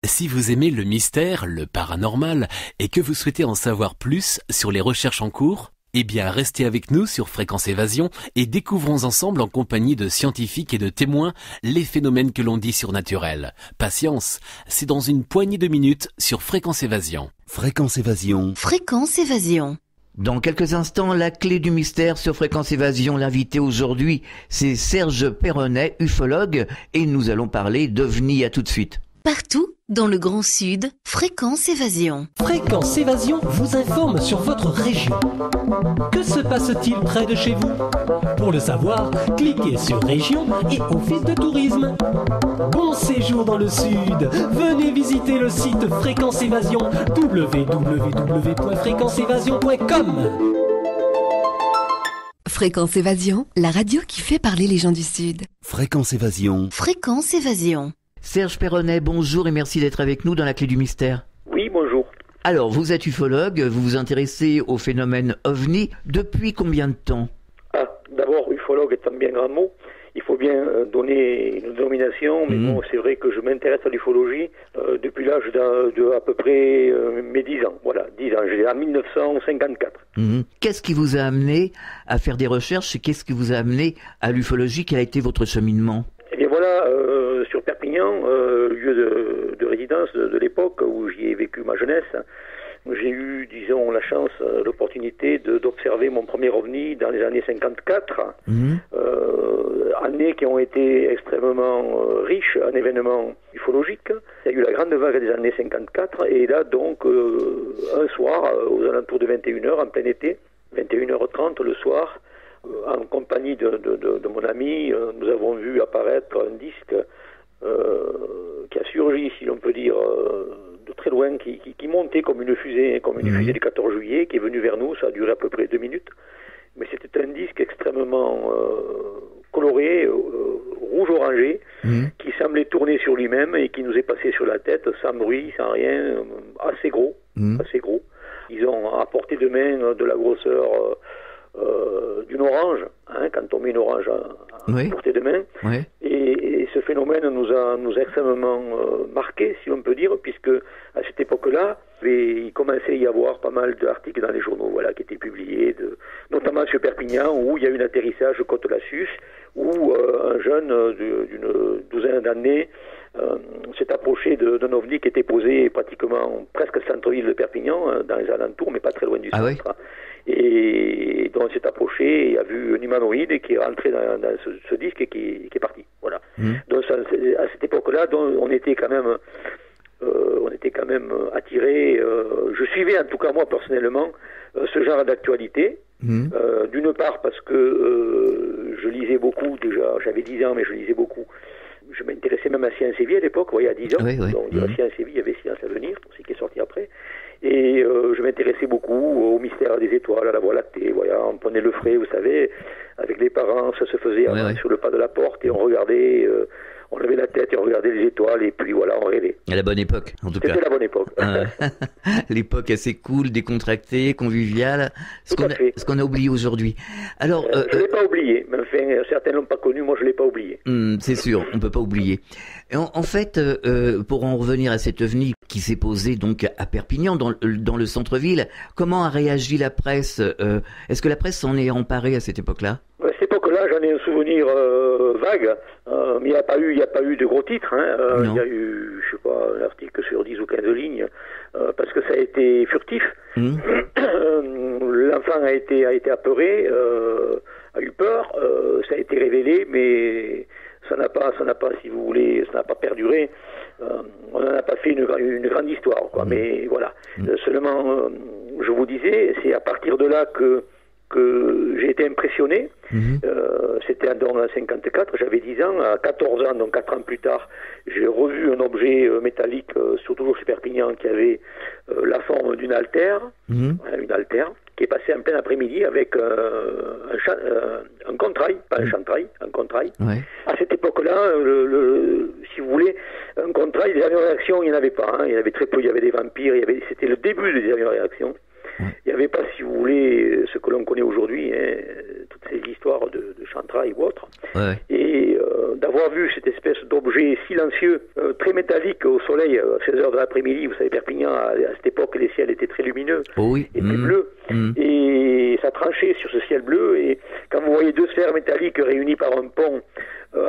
Si vous aimez le mystère, le paranormal, et que vous souhaitez en savoir plus sur les recherches en cours, eh bien restez avec nous sur Fréquence Évasion et découvrons ensemble en compagnie de scientifiques et de témoins les phénomènes que l'on dit surnaturels. Patience, c'est dans une poignée de minutes sur Fréquence Évasion. Fréquence Évasion. Fréquence Évasion. Dans quelques instants, la clé du mystère sur Fréquence Évasion. L'invité aujourd'hui, c'est Serge Perronnet, ufologue, et nous allons parler d'OVNI. À tout de suite. Partout, dans le Grand Sud, Fréquence Évasion. Fréquence Évasion vous informe sur votre région. Que se passe-t-il près de chez vous? Pour le savoir, cliquez sur Région et Office de tourisme. Bon séjour dans le Sud. Venez visiter le site Fréquence Évasion, www.fréquenceévasion.com. Fréquence Évasion, la radio qui fait parler les gens du Sud. Fréquence Évasion. Fréquence Évasion. Serge Perronnet, bonjour et merci d'être avec nous dans la clé du mystère. Oui, bonjour. Alors, vous êtes ufologue, vous vous intéressez au phénomène OVNI. Depuis combien de temps? D'abord, ufologue est un bien grand mot. Il faut bien donner une dénomination, mais bon, c'est vrai que je m'intéresse à l'ufologie depuis l'âge de à peu près mes 10 ans. Voilà, 10 ans, j'ai en 1954. Qu'est-ce qui vous a amené à faire des recherches et qu'est-ce qui vous a amené à l'ufologie? Quel a été votre cheminement? Eh bien voilà, sur Perpignan, lieu de résidence de l'époque où j'y ai vécu ma jeunesse, j'ai eu, disons, la chance, l'opportunité d'observer mon premier OVNI dans les années 54, années qui ont été extrêmement riches en événements ufologiques. Il y a eu la grande vague des années 54 et là donc, un soir, aux alentours de 21h, en plein été, 21h30 le soir, en compagnie de mon ami, nous avons vu apparaître un disque qui a surgi, si l'on peut dire, de très loin, qui montait comme une fusée du 14 juillet, qui est venue vers nous. Ça a duré à peu près 2 minutes. Mais c'était un disque extrêmement coloré, rouge-orangé, qui semblait tourner sur lui-même et qui nous est passé sur la tête, sans bruit, sans rien, assez gros. Ils ont apporté de main de la grosseur d'une orange, quand on met une orange à portée de main. Et ce phénomène nous a extrêmement marqué, si l'on peut dire, puisque à cette époque-là, il commençait à y avoir pas mal d'articles dans les journaux, qui étaient publiés, notamment sur Perpignan, où il y a eu un atterrissage Côte-Lassus, où un jeune d'une douzaine d'années s'est approché d'un OVNI qui était posé pratiquement presque centre-ville de Perpignan, dans les alentours, mais pas très loin du centre. Et donc s'est approché et a vu un humanoïde qui est rentré dans ce disque et qui est parti. Voilà. Donc à cette époque-là, on était quand même attiré. Je suivais en tout cas moi personnellement ce genre d'actualité. D'une part parce que je lisais beaucoup déjà. J'avais 10 ans, mais je lisais beaucoup. Je m'intéressais même à Science et Vie à l'époque, à 10 ans. Donc il y avait Science et Vie, il y avait Science à venir, c'est ce qui est sorti après. Et je m'intéressais beaucoup au mystère des étoiles, à la Voie lactée. On prenait le frais, vous savez, avec les parents, ça se faisait sur le pas de la porte et on regardait, on levait la tête et on regardait les étoiles et puis on rêvait. À la bonne époque, en tout cas. C'était la bonne époque. L'époque assez cool, décontractée, conviviale, ce qu'on a oublié aujourd'hui. Alors, je ne l'ai pas oublié, mais enfin, certains l'ont pas connu, moi je ne l'ai pas oublié. C'est sûr, on ne peut pas oublier. En fait, pour en revenir à cet OVNI qui s'est posé donc à Perpignan, dans le centre-ville, comment a réagi la presse? Est-ce que la presse s'en est emparée à cette époque-là? À cette époque-là, j'en ai un souvenir vague, mais il n'y a pas eu de gros titres. Il y a eu, je sais pas, un article sur 10 ou 15 lignes, parce que ça a été furtif. L'enfant a été apeuré, a eu peur, ça a été révélé, mais ça n'a pas, si vous voulez, ça n'a pas perduré. On n'en a pas fait une grande histoire, Mais voilà. Seulement, je vous disais, c'est à partir de là que j'ai été impressionné. C'était en 54, j'avais 10 ans. À 14 ans, donc 4 ans plus tard, j'ai revu un objet métallique, toujours chez Perpignan, qui avait la forme d'une altère, une altère, qui est passée en plein après-midi avec un contrail, pas un chantrail, un contrail. À cette époque-là, si vous voulez, un contrail, des avions-réactions, il n'y en avait pas. Il y en avait très peu, il y avait des vampires, c'était le début des avions-réactions. Il n'y avait pas, si vous voulez, ce que l'on connaît aujourd'hui, toutes ces histoires de chantraille ou autre. Ouais. Et d'avoir vu cette espèce d'objet silencieux, très métallique au soleil, à 16h de l'après-midi, vous savez, Perpignan, à cette époque, les ciels étaient très lumineux, Oh oui. étaient bleus, et ça tranchait sur ce ciel bleu, et quand vous voyez deux sphères métalliques réunies par un pont,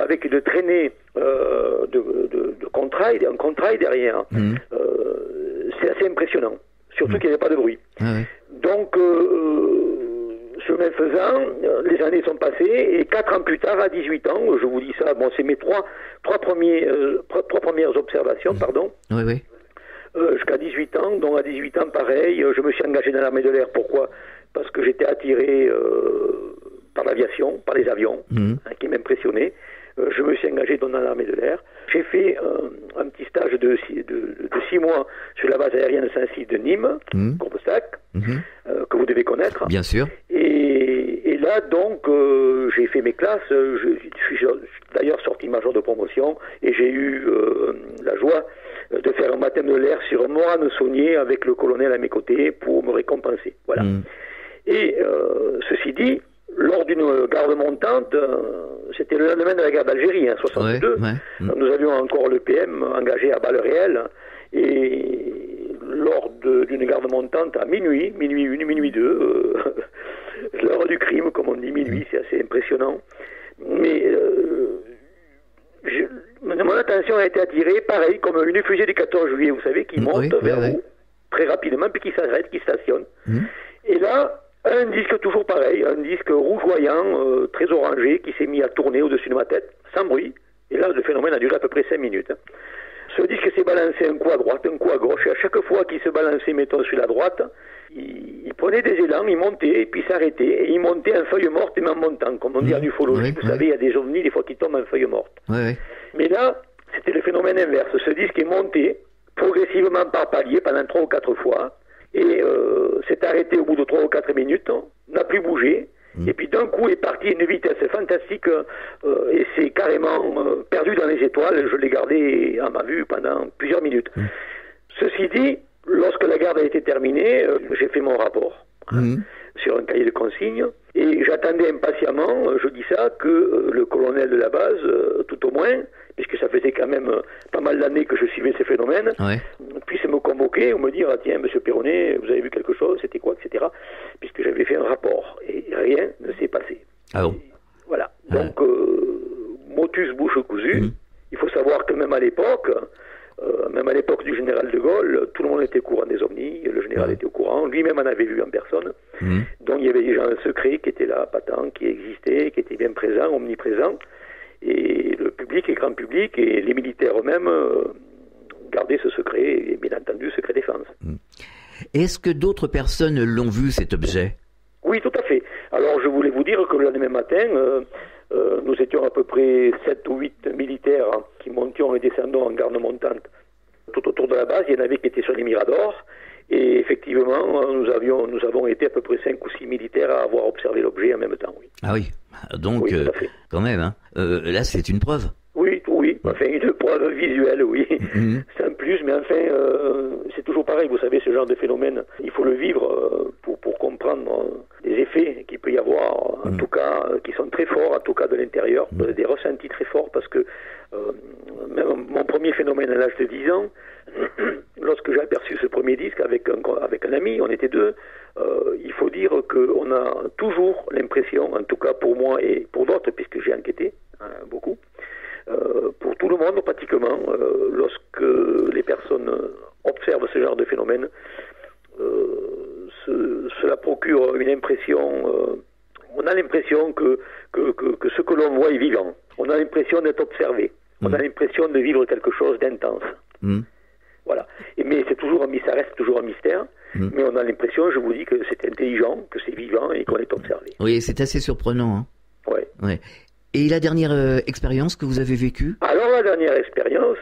avec une traînée de contrail, un contrail derrière, c'est assez impressionnant, surtout qu'il n'y avait pas de bruit. Ouais. Donc, chemin faisant, les années sont passées, et 4 ans plus tard, à 18 ans, je vous dis ça, bon, c'est mes trois premières observations, pardon. Oui, oui. Jusqu'à 18 ans, donc à 18 ans, pareil, je me suis engagé dans l'armée de l'air. Pourquoi? Parce que j'étais attiré par l'aviation, par les avions, qui m'impressionnaient. Je me suis engagé dans l'armée de l'air. J'ai fait un petit stage de 6 mois sur la base aérienne Saint-Cyr de Nîmes, Courbesac, que vous devez connaître. Bien sûr. Et là, donc, j'ai fait mes classes. Je suis d'ailleurs sorti major de promotion et j'ai eu la joie de faire un baptême de l'air sur un Morane-Saunier avec le colonel à mes côtés pour me récompenser. Voilà. Et ceci dit, lors d'une garde montante, c'était le lendemain de la guerre d'Algérie, 62, nous avions encore le PM engagé à balles réelles, et lors d'une garde montante à minuit 1, minuit 2, l'heure du crime, comme on dit, minuit, c'est assez impressionnant. Mais mon attention a été attirée, pareil, comme une fusée du 14 juillet, vous savez, qui monte vers vous très rapidement, puis qui s'arrête, qui stationne. Et là, un disque toujours pareil, un disque rougeoyant, très orangé, qui s'est mis à tourner au-dessus de ma tête, sans bruit. Et là, le phénomène a duré à peu près 5 minutes. Ce disque s'est balancé un coup à droite, un coup à gauche, et à chaque fois qu'il se balançait, mettons, sur la droite, il prenait des élans, il montait, et puis s'arrêtait, et il montait en feuille morte, et en montant, comme on dit en ufologie. Vous savez, il y a des ovnis, des fois, qui tombent en feuille morte. Mais là, c'était le phénomène inverse. Ce disque est monté, progressivement par palier, pendant 3 ou 4 fois, et s'est arrêté au bout de 3 ou 4 minutes, n'a plus bougé, et puis d'un coup est parti à une vitesse fantastique, et s'est carrément perdu dans les étoiles. Je l'ai gardé à ma vue pendant plusieurs minutes. Ceci dit, lorsque la garde a été terminée, j'ai fait mon rapport sur un cahier de consignes, et j'attendais impatiemment, je dis ça, que le colonel de la base, tout au moins, puisque ça faisait quand même pas mal d'années que je suivais ces phénomènes, puisse me convoquer ou me dire, ah, tiens, monsieur Perronnet, vous avez vu quelque chose, c'était quoi, etc., puisque j'avais fait un rapport, et rien ne s'est passé. Ah bon? Voilà. Donc, motus bouche cousue, il faut savoir que même à l'époque du général de Gaulle, tout le monde était au courant des ovnis, le général était au courant, lui-même en avait vu en personne, donc il y avait des gens secrets qui étaient là, patents, qui existaient, qui étaient bien présents, omniprésents, et le public et grand public et les militaires eux-mêmes gardaient ce secret, et bien entendu, secret défense. Est-ce que d'autres personnes l'ont vu, cet objet? Oui, tout à fait. Alors, je voulais vous dire que le lendemain matin, nous étions à peu près 7 ou 8 militaires qui montions et descendions en garde montante tout autour de la base. Il y en avait qui étaient sur les miradors. Et effectivement, nous avons été à peu près 5 ou 6 militaires à avoir observé l'objet en même temps, oui. Ah oui, donc oui, tout à fait. quand même, hein. Là c'est une preuve. Oui, enfin une preuve visuelle, oui. C'est un plus, mais enfin, c'est toujours pareil, vous savez, ce genre de phénomène, il faut le vivre pour comprendre les effets qu'il peut y avoir, en tout cas, qui sont très forts, en tout cas de l'intérieur, des ressentis très forts, parce que même mon premier phénomène à l'âge de 10 ans, lorsque j'ai aperçu ce premier disque avec un ami, on était 2, il faut dire qu'on a toujours l'impression, en tout cas pour moi et pour d'autres, puisque j'ai enquêté beaucoup, pour tout le monde pratiquement, lorsque les personnes observent ce genre de phénomène, cela procure une impression, on a l'impression que ce que l'on voit est vivant, on a l'impression d'être observé, on a l'impression de vivre quelque chose d'intense. Voilà. Mais ça reste toujours un mystère, mais on a l'impression, je vous dis, que c'est intelligent, que c'est vivant et qu'on est observé. Oui, c'est assez surprenant. Hein. Ouais. Et la dernière expérience que vous avez vécue? Alors, la dernière expérience,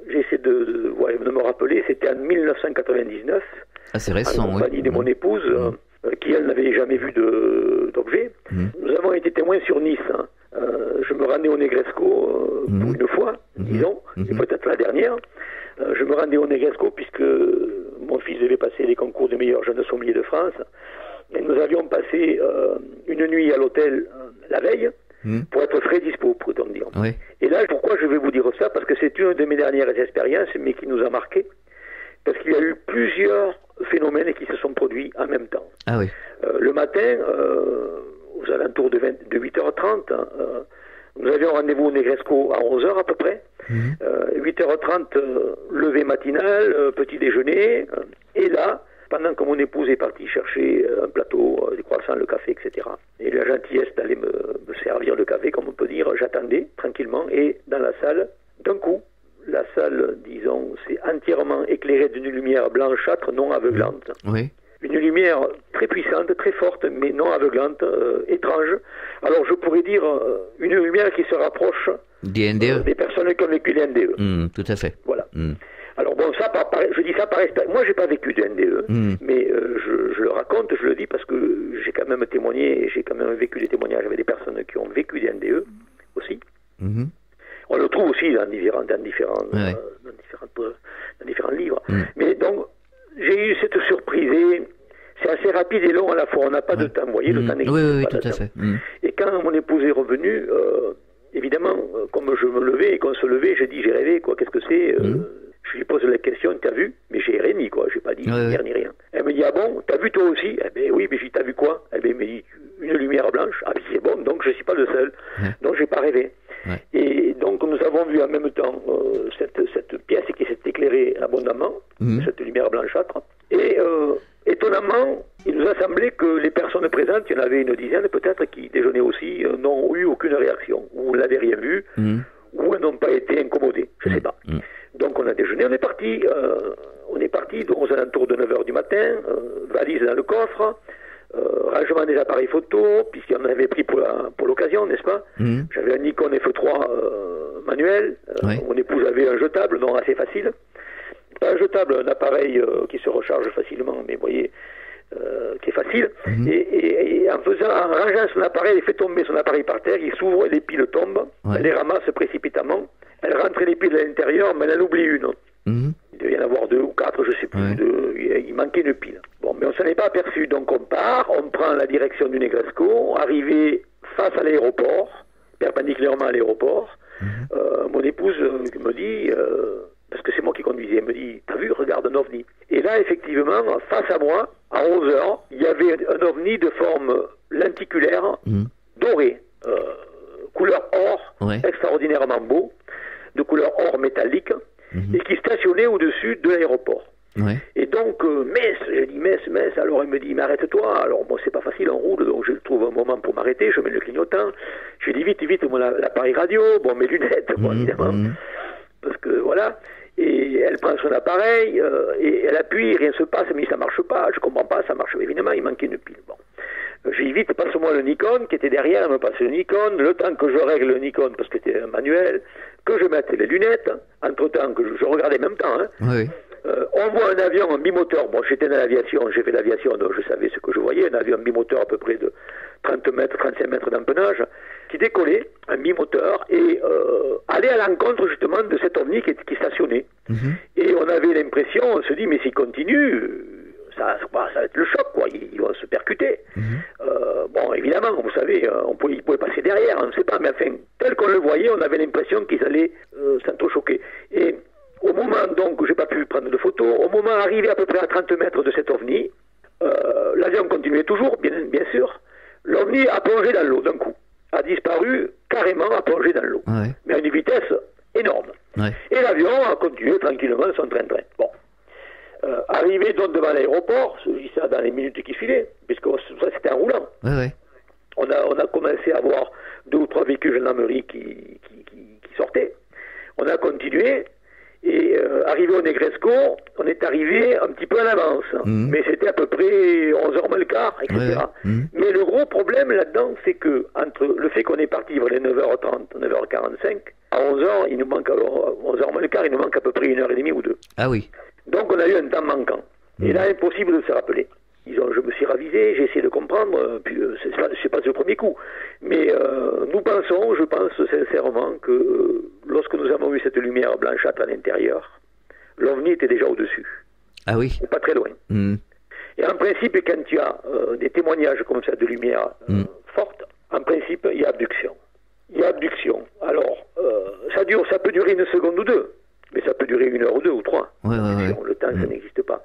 j'essaie de me rappeler, c'était en 1999. Ah, c'est récent, en compagnie de mon épouse, qui, elle, n'avait jamais vu d'objet. Nous avons été témoins sur Nice. Je me rendais au Negresco pour une fois, disons, et peut-être la dernière. Je me rendais au Negresco puisque mon fils devait passer les concours de meilleur jeune sommelier de France. Et nous avions passé une nuit à l'hôtel la veille pour être très dispo, pourrait-on dire. Oui. Et là, pourquoi je vais vous dire ça? Parce que c'est une de mes dernières expériences, mais qui nous a marqué. Parce qu'il y a eu plusieurs phénomènes qui se sont produits en même temps. Ah oui. Le matin, aux alentours de 8h30, nous avions rendez-vous au Negresco à 11h à peu près. 8h30, lever matinal, petit déjeuner. Et là, pendant que mon épouse est partie chercher un plateau, des croissants, le café, etc. Et la gentillesse d'aller me servir le café, comme on peut dire, j'attendais tranquillement. Et dans la salle, d'un coup, la salle, disons, s'est entièrement éclairée d'une lumière blanchâtre non aveuglante. Oui. Une lumière très puissante, très forte, mais non aveuglante, étrange. Alors je pourrais dire une lumière qui se rapproche Des NDE. des personnes qui ont vécu les NDE. Tout à fait. Voilà. Alors bon, ça, je dis ça par expérience. Moi, j'ai pas vécu de NDE, mais je le raconte, je le dis parce que j'ai quand même témoigné, j'ai quand même vécu des témoignages avec des personnes qui ont vécu des NDE aussi. On le trouve aussi dans différents livres. Mais donc, j'ai eu cette surprise et c'est assez rapide et long à la fois. On n'a pas de temps, vous voyez, le temps n'existe pas. Oui, tout à fait. Et quand mon épouse est revenue, évidemment, comme je me levais et qu'on se levait, j'ai dit, j'ai rêvé, quoi, qu'est-ce que c'est Je lui pose la question, t'as vu? Mais j'ai rien dit, quoi, j'ai pas dit ni rien. Elle me dit, ah bon, t'as vu toi aussi? Eh ben oui, mais j'ai dit, t'as vu quoi? Eh ben, elle me dit, une lumière blanche. Ah ben c'est bon, donc je suis pas le seul. Donc j'ai pas rêvé. Et donc nous avons vu en même temps cette pièce qui s'est éclairée abondamment, cette lumière blanchâtre. Et étonnamment, il nous a semblé que les personnes présentes, il y en avait une dizaine peut-être, qui déjeunaient aussi, n'ont eu aucune réaction, ou n'avaient rien vu, ou elles n'ont pas été incommodées, je sais pas. Donc on a déjeuné, on est parti donc aux alentours de 9h du matin, valise dans le coffre, rangement des appareils photo, puisqu'on en avait pris pour l'occasion, n'est-ce pas? J'avais un Nikon F3 manuel, mon épouse avait un jetable, non assez facile. Pas un jetable, un appareil qui se recharge facilement, mais vous voyez, qui est facile. Et en rangeant son appareil, il fait tomber son appareil par terre, il s'ouvre, les piles tombent, elle les ramasse précipitamment, elle rentre les piles à l'intérieur, mais elle en oublie une. Il devait y en avoir 2 ou 4, je sais plus. Il manquait une pile. Bon, mais on s'en est pas aperçu. Donc on part, on prend la direction du Negresco, arrivé face à l'aéroport, perpendiculairement à l'aéroport. Mon épouse me dit, parce que c'est moi qui conduisais, elle me dit, t'as vu, regarde un ovni. Et là, effectivement, face à moi, à 11h, il y avait un ovni de forme lenticulaire, doré, couleur or, extraordinairement beau, de couleur or métallique, et qui stationnait au-dessus de l'aéroport. Et donc, j'ai dit, Mess, alors il me dit, mais arrête-toi. Alors, bon, c'est pas facile, on roule, donc je trouve un moment pour m'arrêter, je mets le clignotant, je dis, vite, l'appareil radio, bon, mes lunettes, bon, évidemment, parce que, voilà, et elle prend son appareil, et elle appuie, rien se passe, mais ça marche pas, je comprends pas, ça marche, évidemment, il manquait une pile, bon. J'ai dit, vite, passe-moi le Nikon, qui était derrière, elle me passe le Nikon, le temps que je règle le Nikon, parce que c'était un manuel, que je mette les lunettes, entre-temps, que je regardais en même temps, on voit un avion en bimoteur. Bon, j'étais dans l'aviation, j'ai fait l'aviation, donc je savais ce que je voyais. Un avion bimoteur à peu près de 30 mètres, 35 mètres d'empennage, qui décollait, un bimoteur, et allait à l'encontre justement de cet ovni qui stationnait. Et on avait l'impression, on se dit, mais s'il continue, ça va être le choc, quoi. Ils vont se percuter. Bon, évidemment, vous savez, il pouvait passer derrière, on ne sait pas, mais enfin, tel qu'on le voyait, on avait l'impression qu'ils allaient s'entrechoquer. Et au moment donc où j'ai pas pu prendre de photos, au moment arrivé à peu près à 30 mètres de cet ovni, l'avion continuait toujours, bien sûr. L'ovni a plongé dans l'eau d'un coup, a disparu carrément, a plongé dans l'eau, mais à une vitesse énorme. Et l'avion a continué tranquillement son train-train. Bon, arrivé donc devant l'aéroport, je dis ça dans les minutes qui suivaient, puisque ça c'était en roulant. On a commencé à voir 2 ou 3 véhicules de gendarmerie qui sortaient. On a continué. Et arrivé au Negresco, on est arrivé un petit peu en avance. Mais c'était à peu près 11h moins le quart, etc. Mais le gros problème là-dedans, c'est que entre le fait qu'on est parti vers les 9h30, 9h45, à 11h, il nous manque alors 11h moins le quart, il nous manque à peu près 1h30 ou 2. Ah oui. Donc on a eu un temps manquant. Et là, impossible de se rappeler. Je me suis ravisé, j'ai essayé de comprendre, puis c'est pas le premier coup. Mais je pense sincèrement que lorsque nous avons eu cette lumière blanchâtre à l'intérieur, l'OVNI était déjà au-dessus. Ah oui. Pas très loin. Et en principe, quand tu as des témoignages comme ça de lumière forte, en principe, il y a abduction. Il y a abduction. Alors, ça peut durer une seconde ou deux, mais ça peut durer 1 heure ou 2 ou 3. Ouais. Le temps, ça n'existe pas.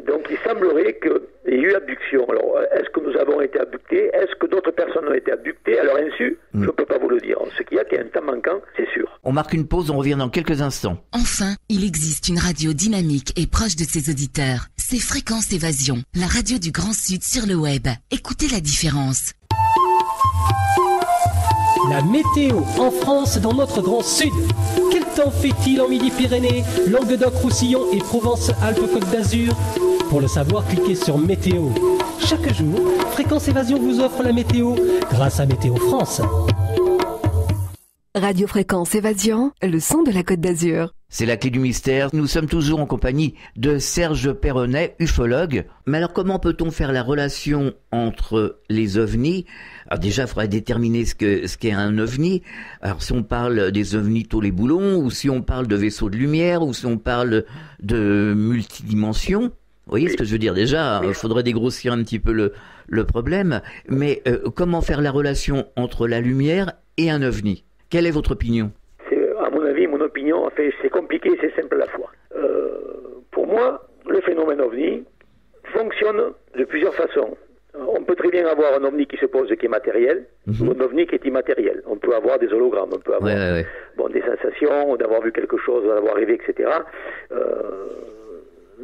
Donc, il semblerait qu'il y ait eu abduction. Alors, est-ce que nous avons été abductés? Est-ce que d'autres personnes ont été abductées à leur insu? Je ne peux pas vous le dire. Ce qu'il y a, qu'il y a un temps manquant, c'est sûr. On marque une pause, on revient dans quelques instants. Enfin, il existe une radio dynamique et proche de ses auditeurs. C'est Fréquence Évasion, la radio du Grand Sud sur le web. Écoutez la différence. La météo en France dans notre Grand Sud. Quel temps fait-il en Midi-Pyrénées, Languedoc-Roussillon et Provence-Alpes-Côte d'Azur? Pour le savoir, cliquez sur Météo. Chaque jour, Fréquence Évasion vous offre la météo grâce à Météo France. Radio Fréquence Évasion, le son de la Côte d'Azur. C'est la clé du mystère. Nous sommes toujours en compagnie de Serge Perronnet, ufologue. Mais alors, comment peut-on faire la relation entre les ovnis? Alors déjà, il faudrait déterminer ce qu'est un ovni. Alors, si on parle des ovnis tous les boulons, ou si on parle de vaisseaux de lumière, ou si on parle de multidimensions. Vous voyez ce que je veux dire? Déjà, il faudrait dégrossir un petit peu le problème. Mais comment faire la relation entre la lumière et un ovni? Quelle est votre opinion? À mon avis, mon opinion, c'est compliqué, c'est simple à la fois. Pour moi, le phénomène ovni fonctionne de plusieurs façons. On peut très bien avoir un ovni qui se pose, qui est matériel, ou un ovni qui est immatériel. On peut avoir des hologrammes, on peut avoir des sensations, d'avoir vu quelque chose, d'avoir rêvé, etc.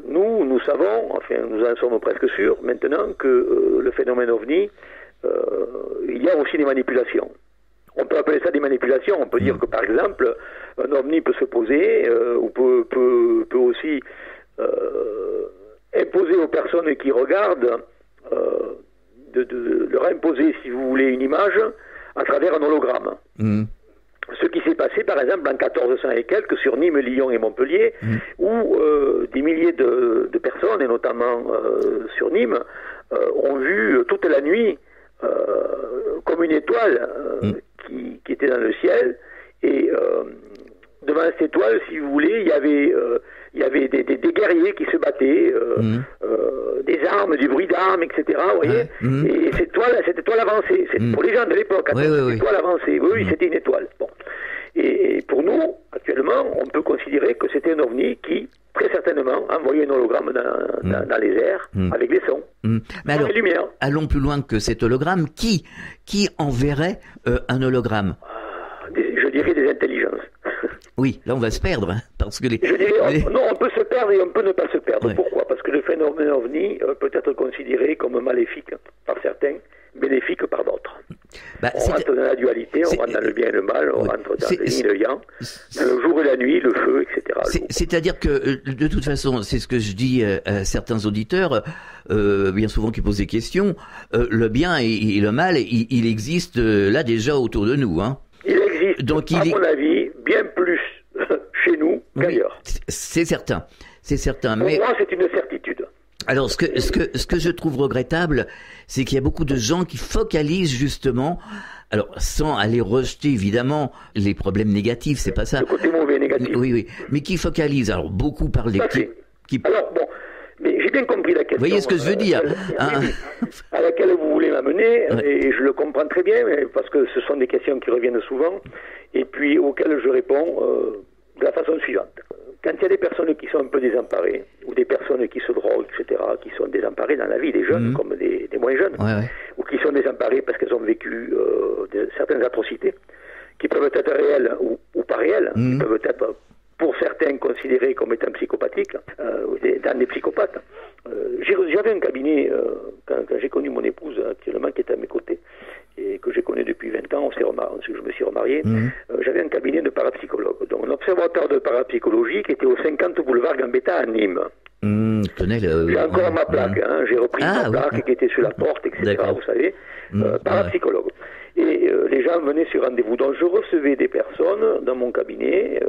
Nous savons, enfin nous en sommes presque sûrs maintenant que le phénomène ovni, il y a aussi des manipulations. On peut appeler ça des manipulations. On peut dire que, par exemple, un ovni peut se poser ou peut aussi imposer aux personnes qui regardent, de leur imposer, si vous voulez, une image à travers un hologramme. Ce qui s'est passé, par exemple, en 1400 et quelques, sur Nîmes, Lyon et Montpellier, où des milliers de personnes, et notamment sur Nîmes, ont vu toute la nuit comme une étoile qui était dans le ciel, et devant cette étoile, si vous voulez, il y avait des guerriers qui se battaient, des armes, du bruit d'armes, etc. Vous voyez, et cette étoile avançait. Pour les gens de l'époque, cette étoile avançait. Oui, c'était une étoile. Bon. Et pour nous, actuellement, on peut considérer que c'était un ovni qui, très certainement, envoyait un hologramme dans les airs avec des sons, Mais alors, des lumières. allons plus loin que cet hologramme. Qui enverrait un hologramme? Je dirais des intelligences. Oui, là on va se perdre, parce que Je dirais, non, on peut se perdre et on peut ne pas se perdre. Pourquoi? Parce que le phénomène ovni peut être considéré comme maléfique par certains, bénéfique par d'autres. On rentre dans la dualité, on rentre dans le bien et le mal, on rentre dans le yin et le yang, dans le jour et la nuit, le feu, etc. C'est-à-dire que, de toute façon, c'est ce que je dis à certains auditeurs, bien souvent qui posent des questions, le bien et le mal, il existe là déjà autour de nous. Hein. Il existe, donc, à mon avis, bien plus chez nous qu'ailleurs. C'est certain. Pour moi, c'est une certitude. Alors, ce que je trouve regrettable, c'est qu'il y a beaucoup de gens qui focalisent justement, alors sans aller rejeter évidemment les problèmes négatifs, c'est pas ça. Le côté mauvais, négatif. Oui, mais qui focalisent. Alors beaucoup par les Alors bon, mais j'ai bien compris la question. Vous voyez ce que je veux dire à laquelle vous voulez m'amener, et je le comprends très bien, parce que ce sont des questions qui reviennent souvent, et puis auxquelles je réponds de la façon suivante. Quand il y a des personnes qui sont un peu désemparées, ou des personnes qui se droguent, etc., qui sont désemparées dans la vie, des jeunes comme des moins jeunes, ou qui sont désemparées parce qu'elles ont vécu certaines atrocités, qui peuvent être réelles ou pas réelles, qui peuvent être, pour certains, considérés comme étant psychopathiques, dans des psychopathes. J'avais un cabinet, quand j'ai connu mon épouse actuellement, qui est à mes côtés, et que j'ai connu depuis 20 ans, je me suis remarié, j'avais un cabinet de parapsychologue, donc un observateur de parapsychologie qui était au 50 boulevard Gambetta à Nîmes. J'ai encore ma plaque, j'ai repris ma plaque qui était sur la porte, etc., vous savez, parapsychologue. Et les gens venaient sur rendez-vous. Donc je recevais des personnes dans mon cabinet,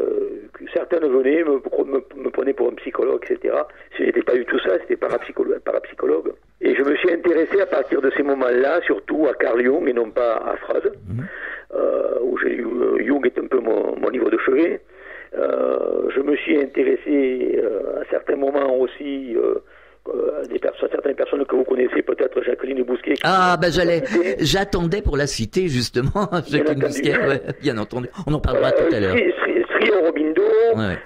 certaines venaient, me prenaient pour un psychologue, etc. Ce n'était pas du tout ça, c'était parapsychologue. Et je me suis intéressé à partir de ces moments-là, surtout à Carl Jung et non pas à Freud, où Jung est un peu mon niveau de chevet. Je me suis intéressé à certains moments aussi, certaines personnes que vous connaissez, peut-être Jacqueline Bousquet. Ah, j'attendais pour la citer, justement, Jacqueline Bousquet, bien entendu. On en parlera tout à l'heure. Sri Aurobindo. Ouais.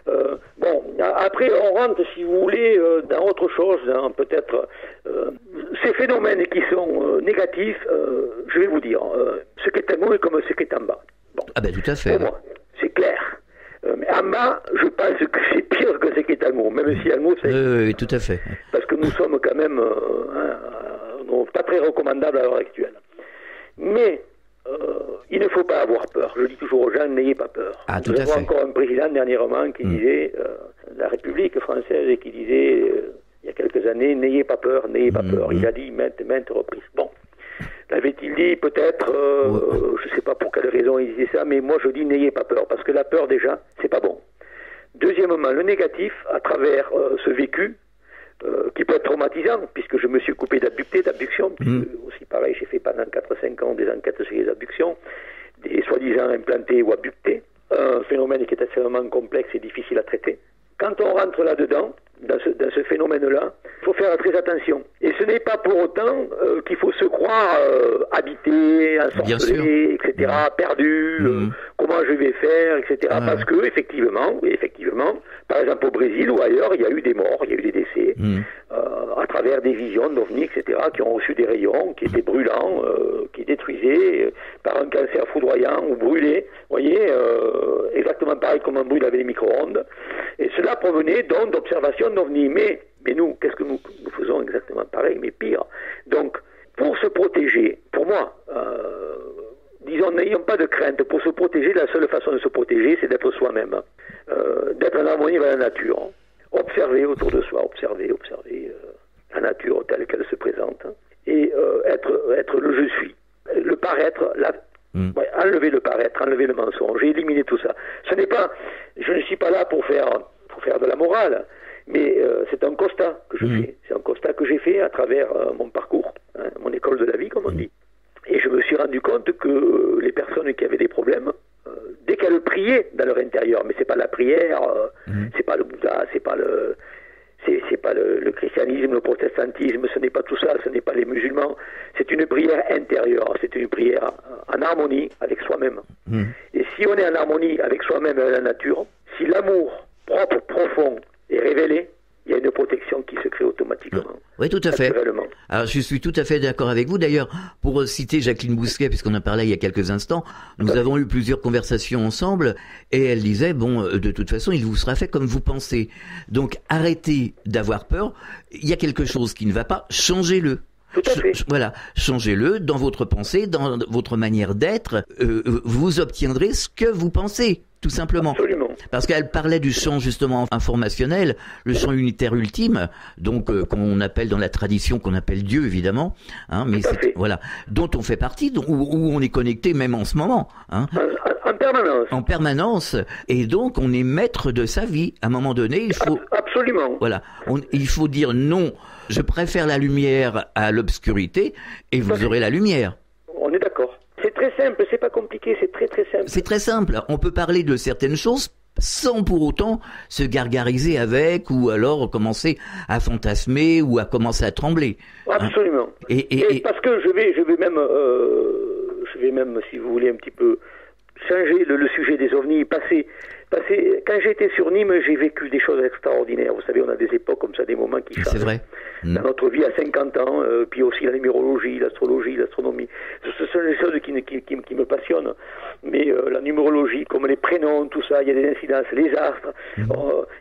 Bon, après, on rentre, si vous voulez, dans autre chose, hein, peut-être ces phénomènes qui sont négatifs, je vais vous dire, ce qui est en haut est comme ce qui est en bas. Bon. Ah ben tout à fait. Pour moi, c'est clair. Mais en bas, je pense que c'est pire que ce qui est en haut, même si en haut, c'est... Oui, tout à fait. Parce que nous sommes quand même pas très recommandables à l'heure actuelle. Mais il ne faut pas avoir peur. Je dis toujours aux gens, n'ayez pas peur. Ah, tout à fait. Nous avons encore un président dernièrement qui disait, la République française, et qui disait, il y a quelques années, n'ayez pas peur, n'ayez pas peur. Il a dit maintes reprises. Bon. L'avait-il dit peut-être, je ne sais pas pour quelle raison il disait ça, mais moi je dis n'ayez pas peur, parce que la peur déjà, c'est pas bon. Deuxièmement, le négatif, à travers ce vécu, qui peut être traumatisant, puisque je me suis coupé d'abduction, puisque aussi pareil, j'ai fait pendant 4-5 ans des enquêtes sur les abductions, des soi-disant implantés ou abductés, un phénomène qui est extrêmement complexe et difficile à traiter. Quand on rentre là-dedans, dans ce phénomène-là, il faut faire très attention. Et ce n'est pas pour autant qu'il faut se croire habité, ensorcelé, etc., perdu, comment je vais faire, etc. Parce que, effectivement, par exemple au Brésil ou ailleurs, il y a eu des morts, il y a eu des décès, à travers des visions d'OVNI, etc., qui ont reçu des rayons, qui étaient brûlants, qui détruisaient par un cancer foudroyant ou brûlés, vous voyez, exactement pareil comme on brûle avec les micro-ondes. Et cela provenait donc d'observations d'OVNI. Mais nous, qu'est-ce que nous faisons exactement pareil, mais pire. Donc, pour se protéger, pour moi, disons, n'ayons pas de crainte. Pour se protéger, la seule façon de se protéger, c'est d'être soi-même. D'être en harmonie avec la nature. Observer autour de soi, observer la nature telle qu'elle se présente. Et être le je suis. Le paraître, enlever le paraître, enlever le mensonge, éliminer tout ça. Je ne suis pas là pour faire de la morale, mais c'est un constat que je fais. C'est un constat que j'ai fait à travers mon parcours, mon école de la vie, comme on dit. Et je me suis rendu compte que les personnes qui avaient des problèmes, dès qu'elles priaient dans leur intérieur, mais c'est pas la prière, c'est pas le Bouddha, c'est pas le christianisme, le protestantisme, ce n'est pas tout ça, ce n'est pas les musulmans, c'est une prière intérieure, c'est une prière en harmonie avec soi-même. Et si on est en harmonie avec soi-même et avec la nature, si l'amour propre, profond est révélé, il y a une protection qui se crée automatiquement. Oui, tout à fait. Alors, je suis tout à fait d'accord avec vous. D'ailleurs, pour citer Jacqueline Bousquet, puisqu'on en parlait il y a quelques instants, nous avons eu plusieurs conversations ensemble, et elle disait, de toute façon, il vous sera fait comme vous pensez. Donc, arrêtez d'avoir peur. Il y a quelque chose qui ne va pas, changez-le. Tout à fait. Voilà, changez-le dans votre pensée, dans votre manière d'être. Vous obtiendrez ce que vous pensez, tout simplement. Absolument. Parce qu'elle parlait du champ justement informationnel, le champ unitaire ultime, donc qu'on appelle dans la tradition, qu'on appelle Dieu évidemment, mais voilà, dont on fait partie, où on est connecté même en ce moment. En permanence. En permanence. Et donc on est maître de sa vie. À un moment donné, il faut... Absolument. Voilà, il faut dire non. Je préfère la lumière à l'obscurité, et vous aurez la lumière. On est d'accord. C'est très simple, c'est pas compliqué, c'est très très simple. C'est très simple. On peut parler de certaines choses sans pour autant se gargariser avec, ou alors commencer à fantasmer, ou à commencer à trembler. Absolument. Et parce que je vais même, si vous voulez, un petit peu changer le sujet des ovnis, passer. Quand j'étais sur Nîmes, j'ai vécu des choses extraordinaires. Vous savez, on a des époques comme ça, des moments qui changent. C'est vrai. Dans notre vie à 50 ans, puis aussi la numérologie, l'astrologie, l'astronomie. Ce sont des choses qui me passionnent. Mais la numérologie, comme les prénoms, tout ça, il y a des incidences, les astres. Il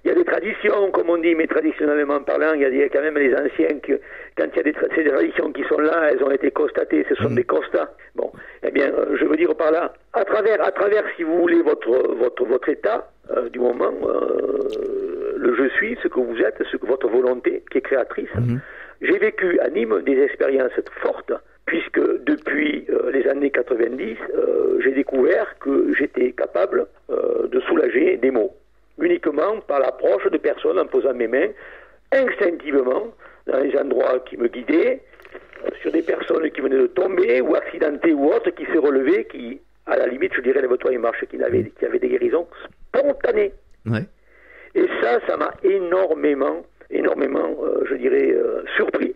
y a des traditions, comme on dit, mais traditionnellement parlant, il y a quand même les anciens, quand il y a ces traditions qui sont là, elles ont été constatées, ce sont des constats. Bon, eh bien, je veux dire par là, à travers, si vous voulez, votre état, du moment, le je suis, ce que vous êtes, votre volonté qui est créatrice. J'ai vécu à Nîmes des expériences fortes, puisque depuis les années 90, j'ai découvert que j'étais capable de soulager des maux, uniquement par l'approche de personnes en posant mes mains, instinctivement, dans les endroits qui me guidaient, sur des personnes qui venaient de tomber, ou accidentées ou autres, qui se relevaient, qui, à la limite, je dirais, lève-toi et marche, qui avaient des guérisons spontanées. Ouais. Et ça m'a énormément énormément, je dirais, surpris.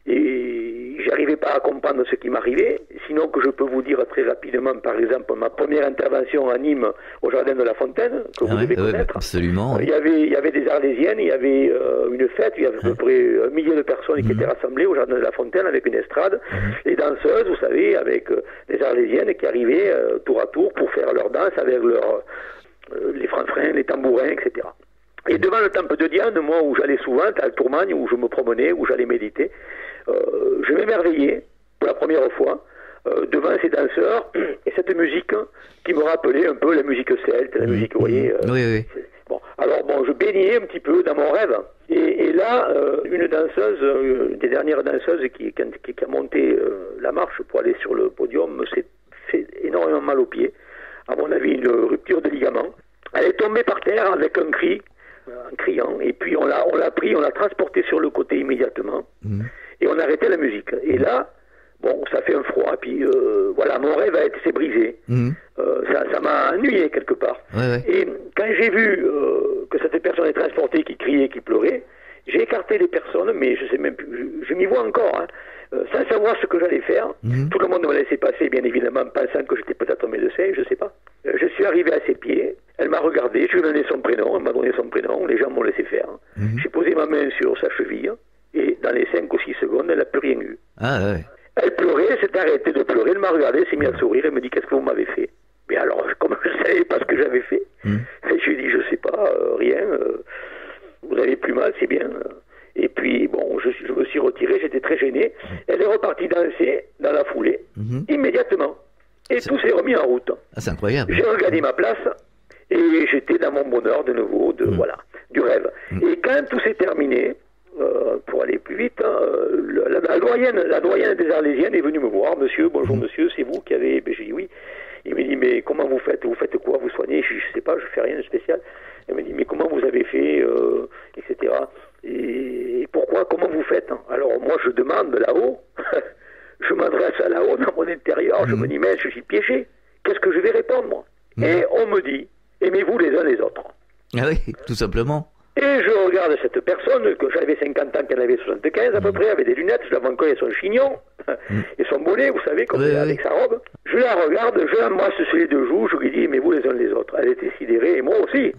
Et j'arrivais pas à comprendre ce qui m'arrivait. Sinon que je peux vous dire très rapidement, par exemple, ma première intervention à Nîmes, au Jardin de la Fontaine, que vous devez connaître. Absolument. Il y avait des Arlésiennes, il y avait une fête, il y avait à peu près 1 millier de personnes qui étaient rassemblées au Jardin de la Fontaine avec une estrade. Les danseuses, vous savez, avec des Arlésiennes qui arrivaient tour à tour pour faire leur danse avec les fanfrins, les tambourins, etc. Et devant le temple de Diane, moi où j'allais souvent, à Tourmagne, où je me promenais, où j'allais méditer, je m'émerveillais pour la première fois devant ces danseurs et cette musique qui me rappelait un peu la musique celte, la musique, vous voyez. Oui. Bon, alors je baignais un petit peu dans mon rêve. Et là, une danseuse, des dernières danseuses qui a monté la marche pour aller sur le podium, s'est fait énormément mal aux pieds. À mon avis, une rupture de ligament. Elle est tombée par terre avec un cri, en criant, et puis on l'a pris, on l'a transporté sur le côté immédiatement, et on a arrêté la musique. Et là, bon, ça fait un froid, puis voilà, mon rêve s'est brisé. Ça m'a ennuyé quelque part. Et quand j'ai vu que cette personne est transportée, qui criait, qui pleurait, j'ai écarté les personnes, mais je sais même plus, je m'y vois encore, sans savoir ce que j'allais faire. Tout le monde me laissait passer, bien évidemment, pensant que j'étais peut-être médecin, je sais pas. Je suis arrivé à ses pieds, elle m'a regardé, je lui ai donné son prénom, elle m'a donné son prénom, les gens m'ont laissé faire. J'ai posé ma main sur sa cheville, et dans les 5 ou 6 secondes, elle n'a plus rien eu. Elle pleurait, elle s'est arrêtée de pleurer, elle m'a regardé, elle s'est mise à sourire, elle me dit « Qu'est-ce que vous m'avez fait ?» Mais alors, comme je ne savais pas ce que j'avais fait, je lui ai dit « Je sais pas, rien, vous avez plus mal, c'est bien. » Et puis, bon, je me suis retiré, j'étais très gêné. Elle est repartie danser dans la foulée, immédiatement. Et tout s'est remis en route. C'est incroyable. J'ai regardé ma place et j'étais dans mon bonheur de nouveau, voilà, du rêve. Et quand tout s'est terminé, pour aller plus vite, la doyenne des Arlésiennes est venue me voir. Monsieur, bonjour monsieur, c'est vous qui avez... J'ai dit oui. Il me dit, mais comment vous faites quoi? Vous soignez? Je sais pas, je fais rien de spécial. Elle me dit, mais comment vous avez fait, etc. Et pourquoi? Comment vous faites? Alors moi je demande là-haut, je m'adresse à là-haut dans mon intérieur, je me dis, mais je suis piégé. Qu'est-ce que je vais répondre? Et on me dit, aimez-vous les uns les autres. Ah oui, tout simplement. Et je regarde cette personne, que j'avais 50 ans, qu'elle avait 75 à peu près, avec des lunettes, je la vois encore, et son chignon, et son bonnet, vous savez, comme avec sa robe. Je la regarde, je l'embrasse sur les 2 joues, je lui dis, aimez-vous les uns les autres. Elle était sidérée, et moi aussi.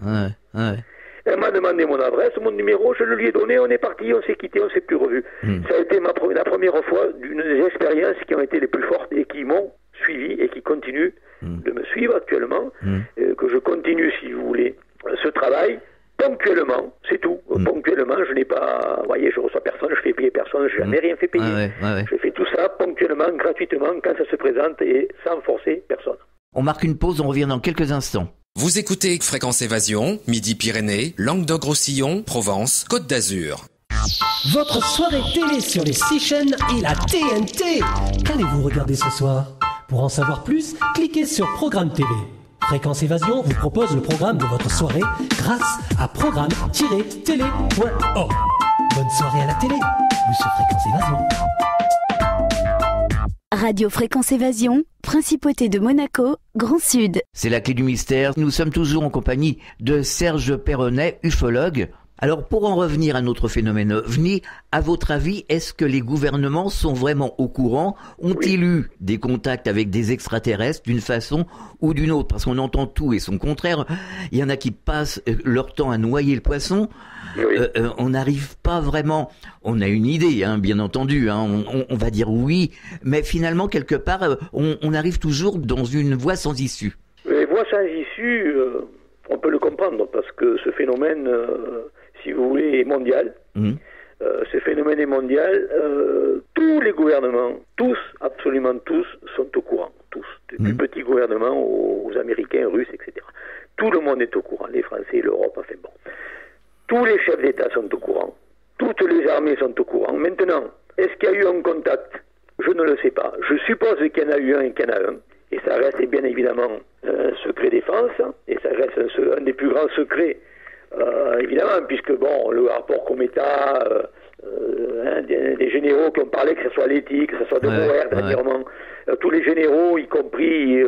Elle m'a demandé mon adresse, mon numéro, je le lui ai donné, on est parti, on s'est quitté, on s'est plus revu. Ça a été la première fois d'une des expériences qui ont été les plus fortes et qui m'ont suivi et qui continuent de me suivre actuellement, que je continue, si vous voulez, ce travail ponctuellement, c'est tout. Ponctuellement, je n'ai pas, vous voyez, je reçois personne, je fais payer personne, je n'ai jamais rien fait payer. Je fais tout ça ponctuellement, gratuitement, quand ça se présente et sans forcer personne. On marque une pause, on revient dans quelques instants. Vous écoutez Fréquence Évasion, Midi-Pyrénées, Languedoc-Roussillon, Provence, Côte d'Azur. Votre soirée télé sur les 6 chaînes et la TNT. Qu'allez-vous regarder ce soir? Pour en savoir plus, cliquez sur Programme TV. Fréquence Évasion vous propose le programme de votre soirée grâce à programme-télé.org. Bonne soirée à la télé ou sur Fréquence Évasion. Radio Fréquence Évasion, Principauté de Monaco, Grand Sud. C'est la clé du mystère. Nous sommes toujours en compagnie de Serge Perronnet, ufologue. Alors, pour en revenir à notre phénomène OVNI, à votre avis, est-ce que les gouvernements sont vraiment au courant? Ont-ils eu des contacts avec des extraterrestres d'une façon ou d'une autre? Parce qu'on entend tout et son contraire. Il y en a qui passent leur temps à noyer le poisson. On n'arrive pas vraiment... On a une idée, bien entendu. On va dire oui. Mais finalement, quelque part, on arrive toujours dans une voie sans issue. Les voies sans issue, on peut le comprendre parce que ce phénomène... si vous voulez, est mondial. Ce phénomène est mondial. Tous les gouvernements, tous, absolument tous, sont au courant. Tous. Du petit gouvernement aux Américains, Russes, etc. Tout le monde est au courant. Les Français, l'Europe, enfin bon. Tous les chefs d'État sont au courant. Toutes les armées sont au courant. Maintenant, est-ce qu'il y a eu un contact? Je ne le sais pas. Je suppose qu'il y en a eu un et qu'il y en a un. Et ça reste bien évidemment un secret défense. Et ça reste un des plus grands secrets. Évidemment, puisque bon, le rapport Cometa, des généraux qui ont parlé, que ce soit Letty, que ce soit De Mauer, dernièrement, tous les généraux, y compris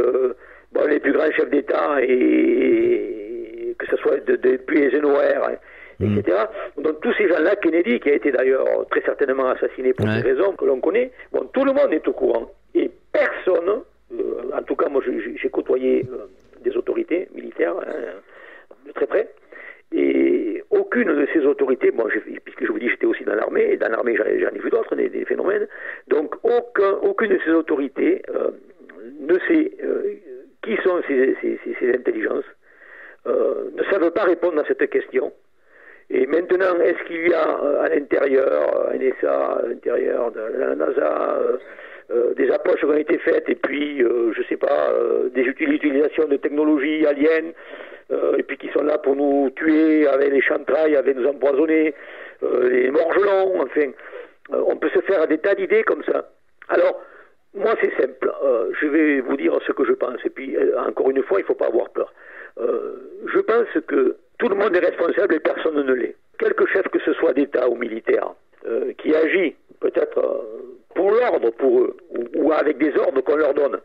les plus grands chefs d'État, et que ce soit depuis Eisenhower etc. Donc tous ces gens-là, Kennedy, qui a été d'ailleurs très certainement assassiné pour des raisons que l'on connaît, bon, tout le monde est au courant. Et personne, en tout cas moi j'ai côtoyé des autorités militaires de très près, et aucune de ces autorités, bon, puisque je vous dis j'étais aussi dans l'armée, et dans l'armée j'en ai vu d'autres, des phénomènes, donc aucune de ces autorités ne sait qui sont ces intelligences, ne savent pas répondre à cette question. Et maintenant, est-ce qu'il y a à l'intérieur, à NSA, à l'intérieur de la NASA, des approches qui ont été faites, et puis, je sais pas, des utilisations de technologies aliens, et puis qui sont là pour nous tuer avec les chantrailles, avec nous empoisonner, les morgelons, enfin, on peut se faire des tas d'idées comme ça. Alors, moi c'est simple, je vais vous dire ce que je pense, et puis, encore une fois, il ne faut pas avoir peur. Je pense que tout le monde est responsable et personne ne l'est. Quelque chef que ce soit d'État ou militaire, qui agit peut-être pour l'ordre pour eux, ou avec des ordres qu'on leur donne,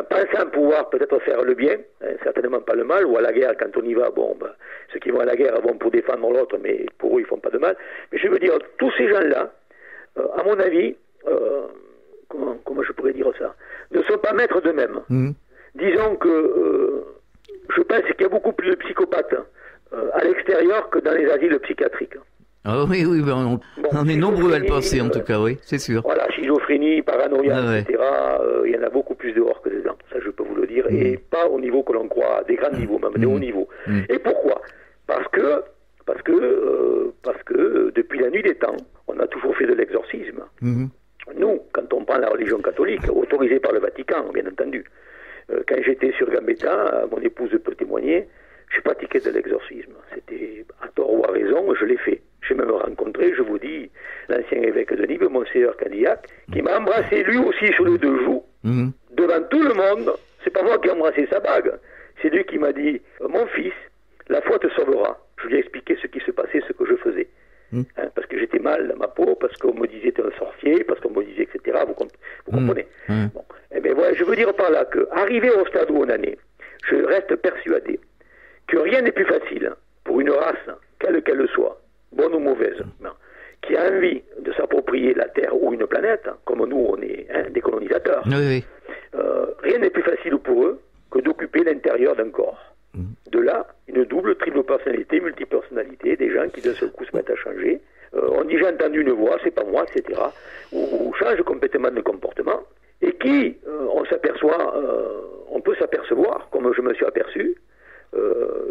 pensant pouvoir peut-être faire le bien, certainement pas le mal, ou à la guerre quand on y va, bon, ben, ceux qui vont à la guerre vont pour défendre l'autre, mais pour eux ils font pas de mal. Mais je veux dire, tous ces gens-là, à mon avis, comment je pourrais dire ça, ne sont pas maîtres d'eux-mêmes. Disons que je pense qu'il y a beaucoup plus de psychopathes à l'extérieur que dans les asiles psychiatriques. Ah oui, on est nombreux à le penser en tout cas, oui, c'est sûr. Voilà, schizophrénie, paranoïa, etc. Il y en a beaucoup plus dehors que dedans, ça je peux vous le dire, et pas au niveau que l'on croit, des grands niveaux, même des hauts niveaux. Et pourquoi ? Parce que depuis la nuit des temps, on a toujours fait de l'exorcisme. Nous, quand on prend la religion catholique, autorisée par le Vatican, bien entendu, quand j'étais sur Gambetta, mon épouse peut témoigner, j'ai pratiqué de l'exorcisme. C'était à tort ou à raison, je l'ai fait. J'ai même rencontré, je vous dis, l'ancien évêque de Nîmes, Monseigneur Cadillac, qui m'a embrassé lui aussi sur les deux joues, devant tout le monde. C'est pas moi qui ai embrassé sa bague. C'est lui qui m'a dit, mon fils, la foi te sauvera. Je lui ai expliqué ce qui se passait, ce que je faisais. Parce que j'étais mal dans ma peau, parce qu'on me disait t'es un sorcier, parce qu'on me disait, etc. Vous comprenez. Bon. Eh bien, voilà, je veux dire par là que, arrivé au stade où on en est, je reste persuadé que rien n'est plus facile pour une race, quelle qu'elle soit, bonne ou mauvaise, qui a envie de s'approprier la Terre ou une planète, comme nous on est des colonisateurs. Rien n'est plus facile pour eux que d'occuper l'intérieur d'un corps. De là, une double, triple personnalité, multipersonnalité, des gens qui d'un seul coup se mettent à changer. On dit j'ai entendu une voix, c'est pas moi, etc. Ou changent complètement de comportement. Et qui, on peut s'apercevoir, comme je me suis aperçu,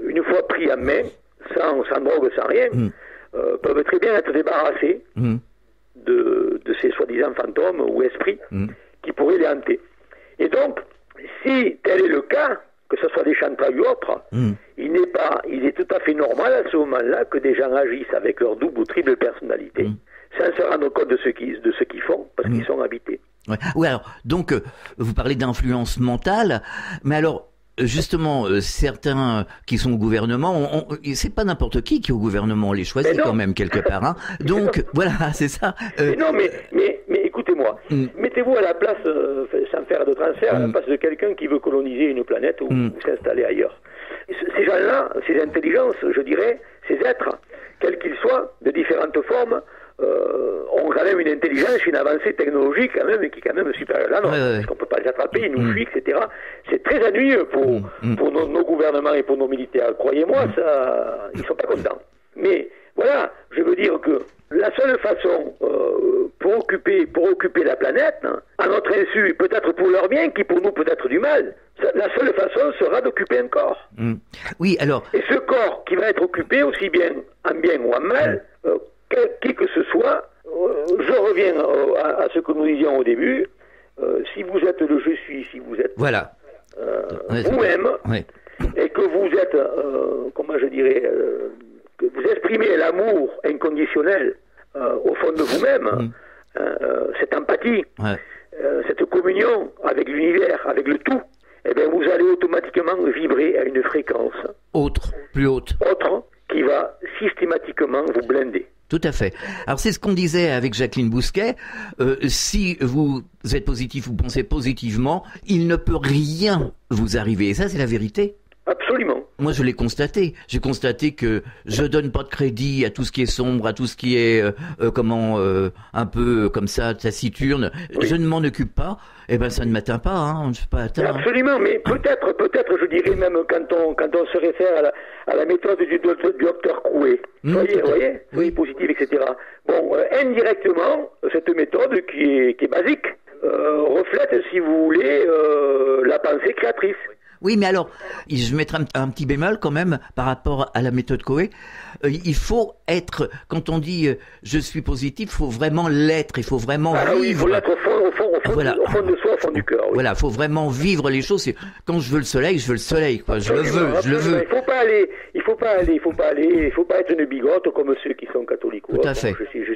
une fois pris en main, sans drogue, sans rien, peuvent très bien être débarrassés de ces soi-disant fantômes ou esprits qui pourraient les hanter. Et donc, si tel est le cas, que ce soit des chantrailles ou autres, il est tout à fait normal à ce moment-là que des gens agissent avec leur double ou triple personnalité, sans se rendre compte de ce qu'ils font, parce qu'ils sont habités. Oui, alors, donc, vous parlez d'influence mentale, mais alors, justement, certains qui sont au gouvernement, c'est pas n'importe qui est au gouvernement, on les choisit quand même quelque part. Hein. Donc, voilà, c'est ça. Mais écoutez-moi, mettez-vous à la place, sans faire de transfert, à la place de quelqu'un qui veut coloniser une planète ou s'installer ailleurs. Ces gens-là, ces intelligences, je dirais, ces êtres, quels qu'ils soient, de différentes formes, ont quand même une intelligence, une avancée technologique quand même, qui est quand même supérieure à la nôtre, parce qu'on ne peut pas les attraper, ils nous fuient, etc. C'est très ennuyeux pour nos gouvernements et pour nos militaires. Croyez-moi, ça, ils ne sont pas contents. Mais voilà, je veux dire que la seule façon pour occuper la planète, à notre insu, et peut-être pour leur bien, qui pour nous peut être du mal, la seule façon sera d'occuper un corps. Oui, alors... Et ce corps qui va être occupé, aussi bien en bien ou en mal, qui que ce soit, je reviens à ce que nous disions au début, si vous êtes le je suis, si vous êtes vous-même, et que vous êtes, comment je dirais, que vous exprimez l'amour inconditionnel au fond de vous-même, cette empathie, cette communion avec l'univers, avec le tout, eh bien vous allez automatiquement vibrer à une fréquence plus haute, qui va systématiquement vous blinder. Tout à fait. Alors c'est ce qu'on disait avec Jacqueline Bousquet, si vous êtes positif, vous pensez positivement, il ne peut rien vous arriver. Et ça c'est la vérité. Absolument. Moi, je l'ai constaté. J'ai constaté que je donne pas de crédit à tout ce qui est sombre, à tout ce qui est un peu comme ça, taciturne. Oui. Je ne m'en occupe pas. Eh ben, ça ne m'atteint pas. Hein. Je ne suis pas atteint. Absolument. Mais peut-être, je dirais même quand on se réfère à la méthode du docteur Coué. Voyez, oui, positive, etc. Bon, indirectement, cette méthode qui est basique reflète, si vous voulez, la pensée créatrice. Oui, mais alors, je mettrai un petit bémol quand même par rapport à la méthode Coué. Il faut être, quand on dit je suis positif, il faut vraiment l'être, il faut vraiment vivre. Oui, il faut l'être au fond de soi, au fond du cœur. Oui. Voilà, il faut vraiment vivre les choses. Quand je veux le soleil, quoi. Je le veux. Il faut pas être une bigote comme ceux qui sont catholiques. Tout à fait. Je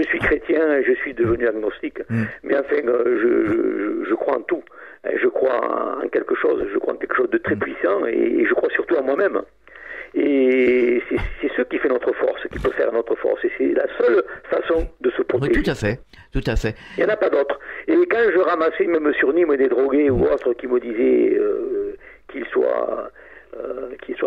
suis chrétien, je suis devenu agnostique. Mais enfin, je crois en tout. Je crois en quelque chose, de très puissant et je crois surtout en moi-même. Et c'est ce qui fait notre force, qui peut faire notre force. Et c'est la seule façon de se protéger. Oui, tout à fait. Il n'y en a pas d'autre. Et quand je ramassais même sur Nîmes des drogués ou autres qui me disaient qu'ils soient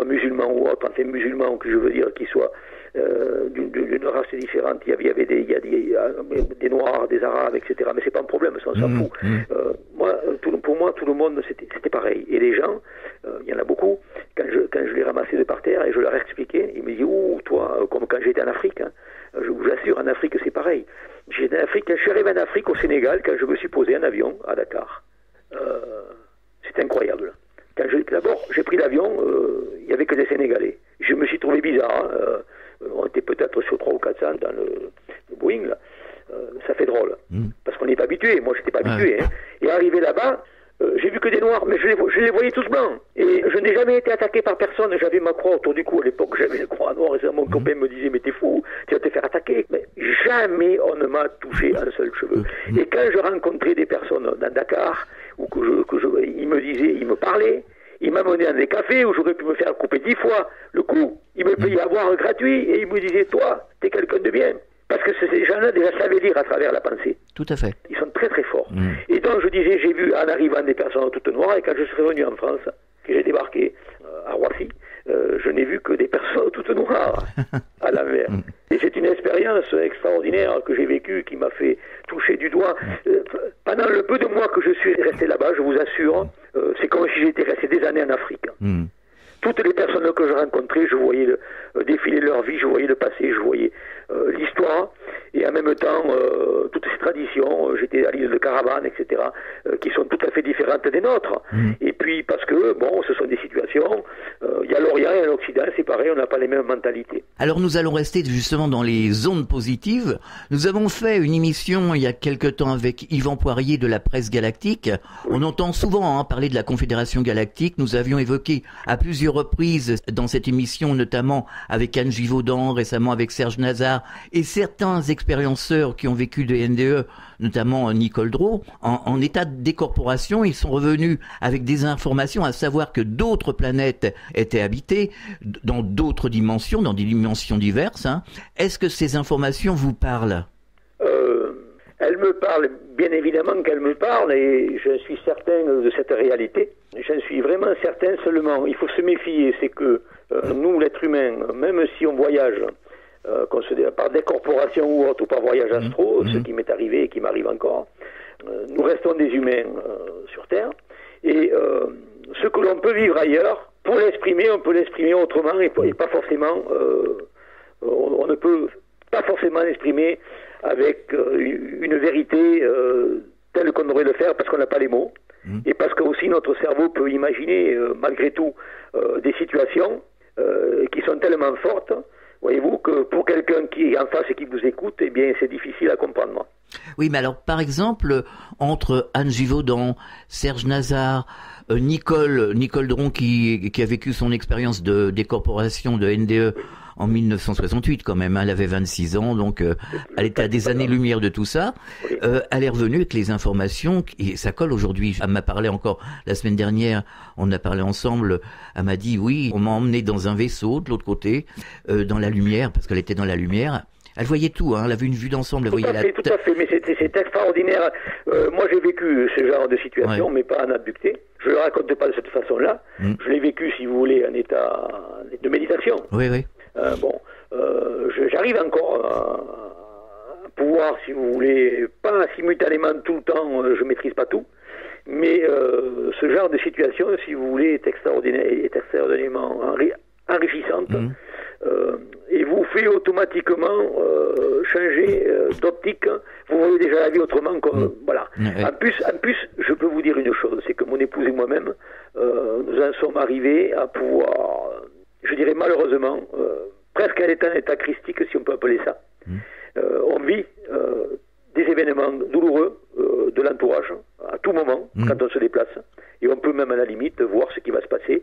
musulmans ou autres, enfin musulmans, que je veux dire qu'ils soient d'une race différente, il y avait des noirs, des arabes, etc. Mais c'est pas un problème, ça on s'en fout. Pour moi, tout le monde c'était pareil. Et les gens, il y en a beaucoup, quand je les ramassais de par terre et je leur expliquais, ils me disaient toi, comme quand j'étais en Afrique, hein, je vous assure, en Afrique c'est pareil. J'étais en Afrique, quand je suis arrivé en Afrique, au Sénégal, quand je me suis posé en avion à Dakar, c'était incroyable. D'abord, j'ai pris l'avion, il n'y avait que des Sénégalais. Je me suis trouvé bizarre. On était peut-être sur 300 ou 400 dans le Boeing. Là. Ça fait drôle. Parce qu'on n'est pas habitué. Moi, je n'étais pas habitué. Hein. Et arrivé là-bas, j'ai vu que des noirs, mais je les voyais tous blancs. Et je n'ai jamais été attaqué par personne. J'avais ma croix autour du cou. À l'époque, j'avais une croix noire. Et mon copain me disait, mais t'es fou, tu vas te faire attaquer. Mais jamais on ne m'a touché un seul cheveu. Et quand je rencontrais des personnes dans Dakar, ou ils me parlaient, il m'a mené dans des cafés où j'aurais pu me faire couper 10 fois le cou. Il me payait à boire gratuit et il me disait, toi, t'es quelqu'un de bien. Parce que ces gens-là déjà savaient lire à travers la pensée. Tout à fait. Ils sont très très forts. Et donc je disais, j'ai vu en arrivant des personnes toutes noires et quand je suis revenu en France, que j'ai débarqué à Roissy, je n'ai vu que des personnes toutes noires à la mer. Et c'est une expérience extraordinaire que j'ai vécue, qui m'a fait toucher du doigt. Pendant le peu de mois que je suis resté là-bas, je vous assure, c'est comme si j'étais resté des années en Afrique. Toutes les personnes que je rencontrais, je voyais défiler leur vie, je voyais le passé, je voyais l'histoire, et en même temps, toutes ces traditions, j'étais à l'île de Caravane, etc., qui sont tout à fait différentes des nôtres. Et puis, parce que, bon, ce sont des situations, il y a l'Orient et l'Occident, c'est pareil, on n'a pas les mêmes mentalités. Alors nous allons rester justement dans les ondes positives. Nous avons fait une émission il y a quelque temps avec Yvan Poirier de la Presse Galactique. On entend souvent parler de la Confédération Galactique. Nous avions évoqué à plusieurs reprises dans cette émission, notamment avec Anne Givaudan, récemment avec Serge Nazar, et certains expérienceurs qui ont vécu de NDE, notamment Nicole Drault, en état de décorporation. Ils sont revenus avec des informations, à savoir que d'autres planètes étaient habitées, dans d'autres dimensions, dans des dimensions diverses. Est-ce que ces informations vous parlent ? Elles me parlent, bien évidemment qu'elles me parlent, et je suis certain de cette réalité. J'en suis vraiment certain, seulement il faut se méfier, c'est que nous, l'être humain, même si on voyage, par décorporation ou autre, ou par voyage astro, ce qui m'est arrivé et qui m'arrive encore, nous restons des humains sur Terre, et ce que l'on peut vivre ailleurs, pour l'exprimer, on peut l'exprimer autrement, et pas forcément, on ne peut pas forcément l'exprimer avec une vérité telle qu'on devrait le faire, parce qu'on n'a pas les mots, et parce que aussi notre cerveau peut imaginer, malgré tout, des situations qui sont tellement fortes, voyez-vous, que pour quelqu'un qui est en face et qui vous écoute, eh bien, c'est difficile à comprendre. Oui, mais alors, par exemple, entre Anne Givaudan, Serge Nazar, Nicole Drault, qui a vécu son expérience de décorporation de NDE en 1968 quand même, elle avait 26 ans, donc elle était à des années-lumière de tout ça. Elle est revenue avec les informations, et ça colle aujourd'hui. Elle m'a parlé encore la semaine dernière, on a parlé ensemble, elle m'a dit oui, on m'a emmené dans un vaisseau de l'autre côté, dans la lumière, parce qu'elle était dans la lumière, Elle voyait tout, hein, elle avait une vue d'ensemble, elle voyait la tête. Tout à fait, mais c'est extraordinaire. Moi, j'ai vécu ce genre de situation, mais pas en abducté. Je ne le raconte pas de cette façon-là. Je l'ai vécu, si vous voulez, en état de méditation. Oui. J'arrive encore à pouvoir, si vous voulez, pas simultanément tout le temps, je maîtrise pas tout, mais ce genre de situation, si vous voulez, est extraordinairement enrichissante. Et vous fait automatiquement changer d'optique. Vous voyez déjà la vie autrement. Voilà. En plus, je peux vous dire une chose, c'est que mon épouse et moi-même, nous en sommes arrivés à pouvoir, je dirais malheureusement, presque à un état christique, si on peut appeler ça. On vit des événements douloureux de l'entourage à tout moment quand on se déplace, et on peut même à la limite voir ce qui va se passer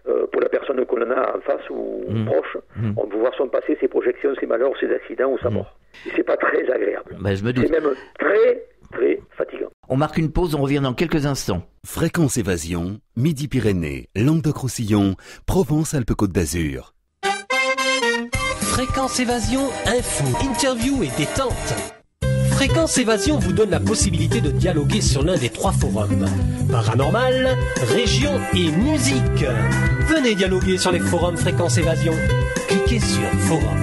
pour la personne qu'on en a en face ou proche. On peut voir son passé, ses projections, ses malheurs, ses accidents ou sa mort. Et c'est pas très agréable. Je me doute. C'est même très très fatigant. On marque une pause, on revient dans quelques instants. Fréquence Évasion, Midi-Pyrénées, Languedoc-Roussillon, Provence-Alpes-Côte d'Azur. Fréquence Évasion, info, interview et détente. Fréquence Évasion vous donne la possibilité de dialoguer sur l'un des 3 forums. Paranormal, région et musique. Venez dialoguer sur les forums Fréquence Évasion. Cliquez sur Forum.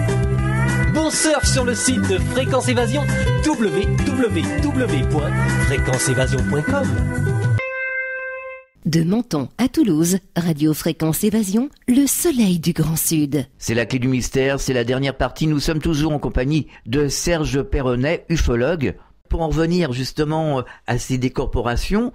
Bon surf sur le site de Fréquence Évasion, www.fréquenceévasion.com. De Menton à Toulouse, Radio Fréquence Évasion, le soleil du Grand Sud. C'est la clé du mystère, c'est la dernière partie. Nous sommes toujours en compagnie de Serge Perronnet, ufologue. Pour en revenir justement à ces décorporations,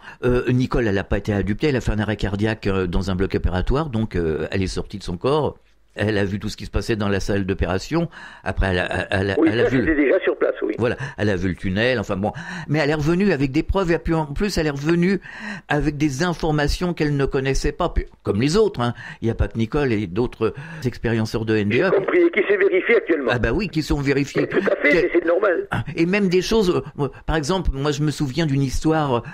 Nicole, elle n'a pas été abductée, elle a fait un arrêt cardiaque dans un bloc opératoire, donc elle est sortie de son corps. Elle a vu tout ce qui se passait dans la salle d'opération. Après, elle a vu. J'étais déjà sur place, oui. Voilà, elle a vu le tunnel. Enfin bon, mais elle est revenue avec des preuves et puis en plus, elle est revenue avec des informations qu'elle ne connaissait pas, comme les autres. Hein. Il n'y a pas que Nicole et d'autres expérienceurs de NDE. J'ai compris, qui s'est vérifié actuellement. Ah bah oui, qui sont vérifiés. Tout à fait, c'est normal. Et même des choses. Par exemple, moi, je me souviens d'une histoire.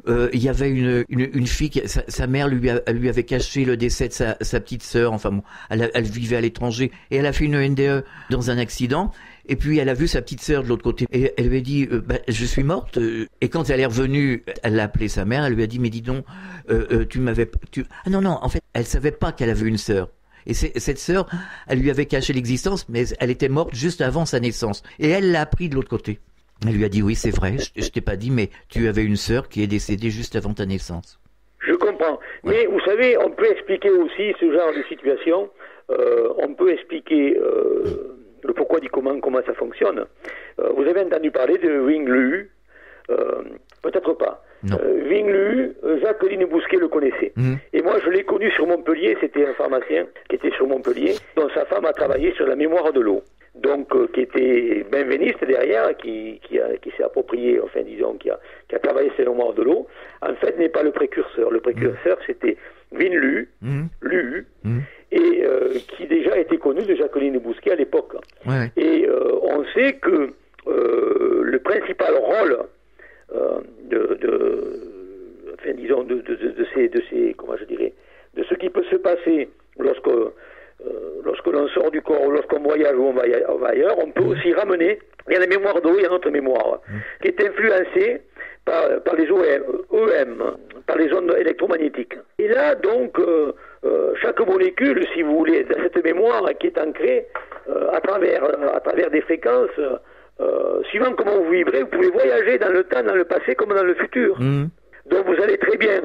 Il y avait une fille, sa mère lui avait caché le décès de sa petite sœur. Enfin bon, elle vivait à l'étranger et elle a fait une NDE dans un accident et puis elle a vu sa petite sœur de l'autre côté et elle lui a dit je suis morte, et quand elle est revenue, elle a appelé sa mère, elle lui a dit mais dis donc ah non en fait elle savait pas qu'elle avait une sœur. Et cette sœur, elle lui avait caché l'existence, mais elle était morte juste avant sa naissance. Et elle l'a appris de l'autre côté. Elle lui a dit oui c'est vrai, je t'ai pas dit, mais tu avais une sœur qui est décédée juste avant ta naissance. Je comprends. Ouais. Mais vous savez, on peut expliquer aussi ce genre de situation. On peut expliquer le pourquoi du comment ça fonctionne. Vous avez entendu parler de Wing Lu? Peut-être pas. Wing Lu, Jacqueline Bousquet le connaissait. Et moi, je l'ai connu sur Montpellier. C'était un pharmacien qui était sur Montpellier, dont sa femme a travaillé sur la mémoire de l'eau. Donc, qui était benveniste derrière, qui s'est approprié, enfin, disons, qui a travaillé sur la mémoire de l'eau. En fait, n'est pas le précurseur. Le précurseur, c'était Wing Lu, et qui déjà était connu de Jacqueline Bousquet à l'époque. Ouais. Et on sait que le principal rôle de ces comment je dirais, de ce qui peut se passer lorsque l'on sort du corps, ou lorsqu'on voyage ou on va ailleurs, on peut aussi ramener, il y a la mémoire d'eau, il y a notre mémoire, qui est influencée par les EM, par les ondes électromagnétiques. Et là, donc, chaque molécule, si vous voulez, de cette mémoire qui est ancrée à travers des fréquences, suivant comment vous vibrez, vous pouvez voyager dans le temps, dans le passé comme dans le futur. Donc vous allez très bien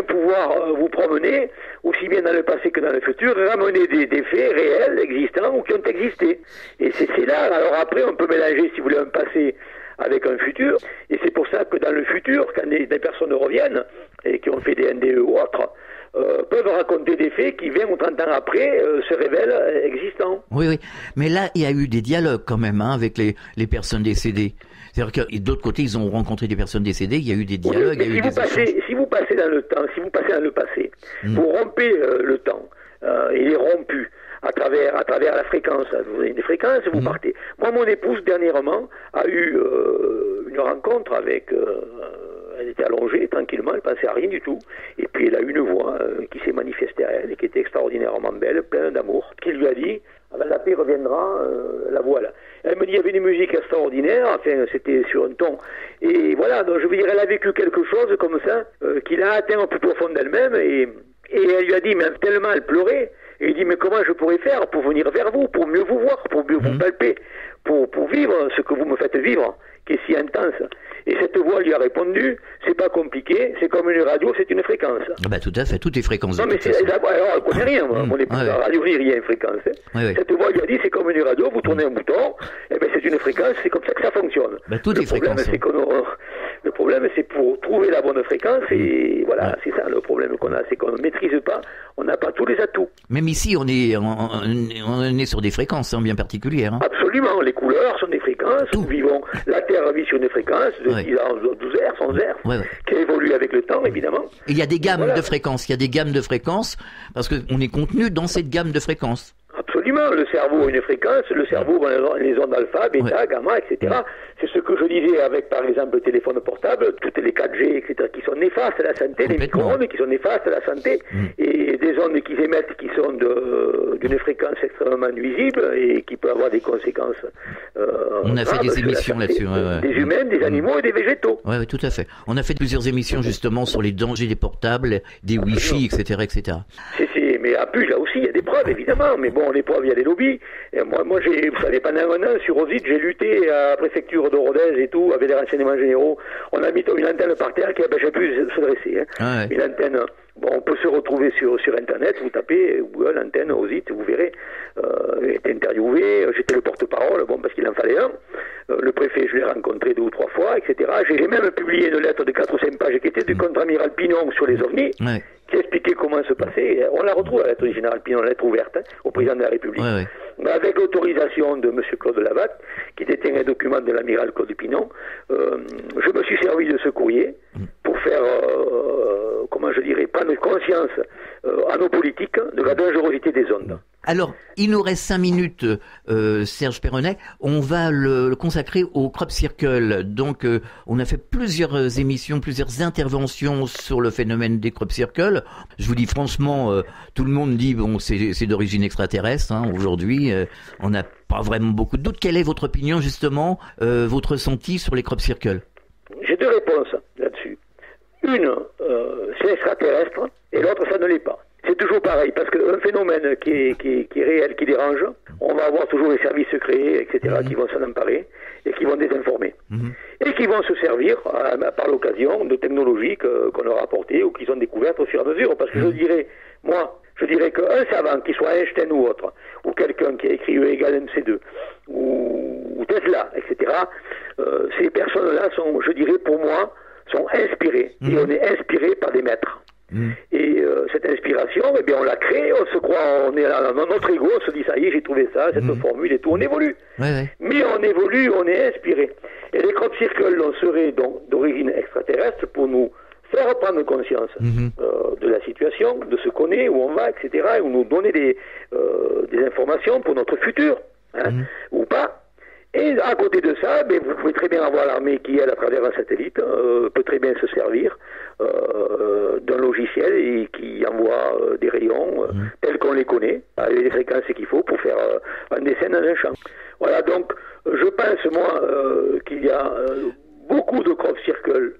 pouvoir vous promener, aussi bien dans le passé que dans le futur, et ramener des faits réels, existants ou qui ont existé. Et c'est là, alors après on peut mélanger, si vous voulez, un passé avec un futur, et c'est pour ça que dans le futur, quand des personnes reviennent, et qui ont fait des NDE ou autres, peuvent raconter des faits qui, 20 ou 30 ans après, se révèlent existants. Oui, mais là, il y a eu des dialogues quand même avec les personnes décédées. C'est-à-dire que d'autre côté, ils ont rencontré des personnes décédées, il y a eu des dialogues. Oui, si vous passez dans le temps, si vous passez dans le passé, vous rompez le temps, il est rompu à travers la fréquence. Vous avez des fréquences, vous partez. Moi, mon épouse, dernièrement, a eu une rencontre avec... elle était allongée, tranquillement, elle pensait à rien du tout. Et puis elle a eu une voix qui s'est manifestée à elle, et qui était extraordinairement belle, pleine d'amour, qui lui a dit, la paix reviendra, la voile. Elle me dit, il y avait une musique extraordinaire, enfin, c'était sur un ton. Et voilà, donc je veux dire, elle a vécu quelque chose comme ça, qui l'a atteint au plus profond d'elle-même, et elle lui a dit, mais tellement elle pleurait, et il dit, mais comment je pourrais faire pour venir vers vous, pour mieux vous voir, pour mieux vous palper, pour vivre ce que vous me faites vivre, qui est si intense. Et cette voix lui a répondu, c'est pas compliqué, c'est comme une radio, c'est une fréquence. Ah bah tout à fait, toutes les fréquences. Non mais alors elle connaît rien, moi. Mon épouse, la radio ni rien, fréquence. Cette voix lui a dit, c'est comme une radio, vous tournez un bouton, et ben c'est une fréquence, c'est comme ça que ça fonctionne. Bah, toutes les fréquences. Le problème, c'est pour trouver la bonne fréquence, et voilà, c'est ça le problème qu'on a, c'est qu'on ne maîtrise pas, on n'a pas tous les atouts. Même ici, on est sur des fréquences bien particulières. Hein. Absolument, les couleurs sont des fréquences, nous vivons, la Terre vit sur une fréquence de 10 ans, 12 Hz, 100 Hz, qui évolue avec le temps, évidemment. Et il y a des gammes de fréquences, parce qu'on est contenu dans cette gamme de fréquences. Absolument, le cerveau a une fréquence, le cerveau va les ondes alpha, bêta, gamma, etc. C'est ce que je disais avec, par exemple, le téléphone portable, toutes les 4G, etc., qui sont néfastes à la santé, les micro-ondes qui sont néfastes à la santé, et des ondes qui émettent qui sont d'une fréquence extrêmement nuisible et qui peuvent avoir des conséquences. On a fait des émissions là-dessus. Des humains, des animaux et des végétaux. Oui, tout à fait. On a fait plusieurs émissions justement sur les dangers des portables, des Wi-Fi, etc., etc. Mais à plus, là aussi, il y a des preuves, évidemment. Mais bon, les preuves, il y a des lobbies. Et moi, vous savez, pendant un an, sur Rosite, j'ai lutté à la préfecture de Rodez et tout, avec les renseignements généraux. On a mis une antenne par terre qui a j'ai pu se dresser. Hein. Une antenne. Bon, on peut se retrouver sur Internet, vous tapez Google, antenne, Rosite, vous verrez. J'ai été interviewé, j'étais le porte-parole, bon, parce qu'il en fallait un. Le préfet, je l'ai rencontré 2 ou 3 fois, etc. J'ai même publié une lettre de 4 ou 5 pages qui était du contre-amiral Pinon sur les ovnis. Qui expliquait comment se passait. On la retrouve, la lettre du général Pinon, la lettre ouverte, au président de la République. Avec l'autorisation de M. Claude Lavatte, qui détient un document de l'amiral Claude Pinon, je me suis servi de ce courrier pour faire, comment je dirais, prendre conscience à nos politiques de la dangerosité des ondes. Alors, il nous reste 5 minutes, Serge Perronnet. On va le consacrer au crop circle. Donc, on a fait plusieurs émissions, plusieurs interventions sur le phénomène des crop circles. Je vous dis franchement, tout le monde dit bon, c'est d'origine extraterrestre. Hein, aujourd'hui, on n'a pas vraiment beaucoup de doutes. Quelle est votre opinion justement, votre ressenti sur les crop circles? J'ai 2 réponses là-dessus. Une, c'est extraterrestre, et l'autre, ça ne l'est pas. C'est toujours pareil, parce qu'un phénomène qui est réel, qui dérange, on va avoir toujours les services secrets, etc., qui vont s'en emparer et qui vont désinformer. Et qui vont se servir, par l'occasion, de technologies qu'on leur a apportées ou qu'ils ont découvertes au fur et à mesure. Parce que je dirais qu'un savant, qu'il soit Einstein ou autre, ou quelqu'un qui a écrit E égale MC2, ou Tesla, etc., ces personnes-là sont, je dirais, pour moi, sont inspirées. Et on est inspiré par des maîtres. Et cette inspiration, eh bien, on la crée, on se croit, on est dans notre ego, on se dit ça y est, j'ai trouvé ça, cette formule et tout, on évolue. Mais on évolue, on est inspiré. Et les crop circles, on serait donc d'origine extraterrestre pour nous faire prendre conscience de la situation, de ce qu'on est, où on va, etc., et nous donner des informations pour notre futur, ou pas. Et à côté de ça, vous pouvez très bien avoir l'armée qui, elle, à travers un satellite, peut très bien se servir d'un logiciel et qui envoie des rayons tels qu'on les connaît, avec les fréquences qu'il faut pour faire un dessin dans un champ. Voilà, donc je pense, moi, qu'il y a beaucoup de crop circles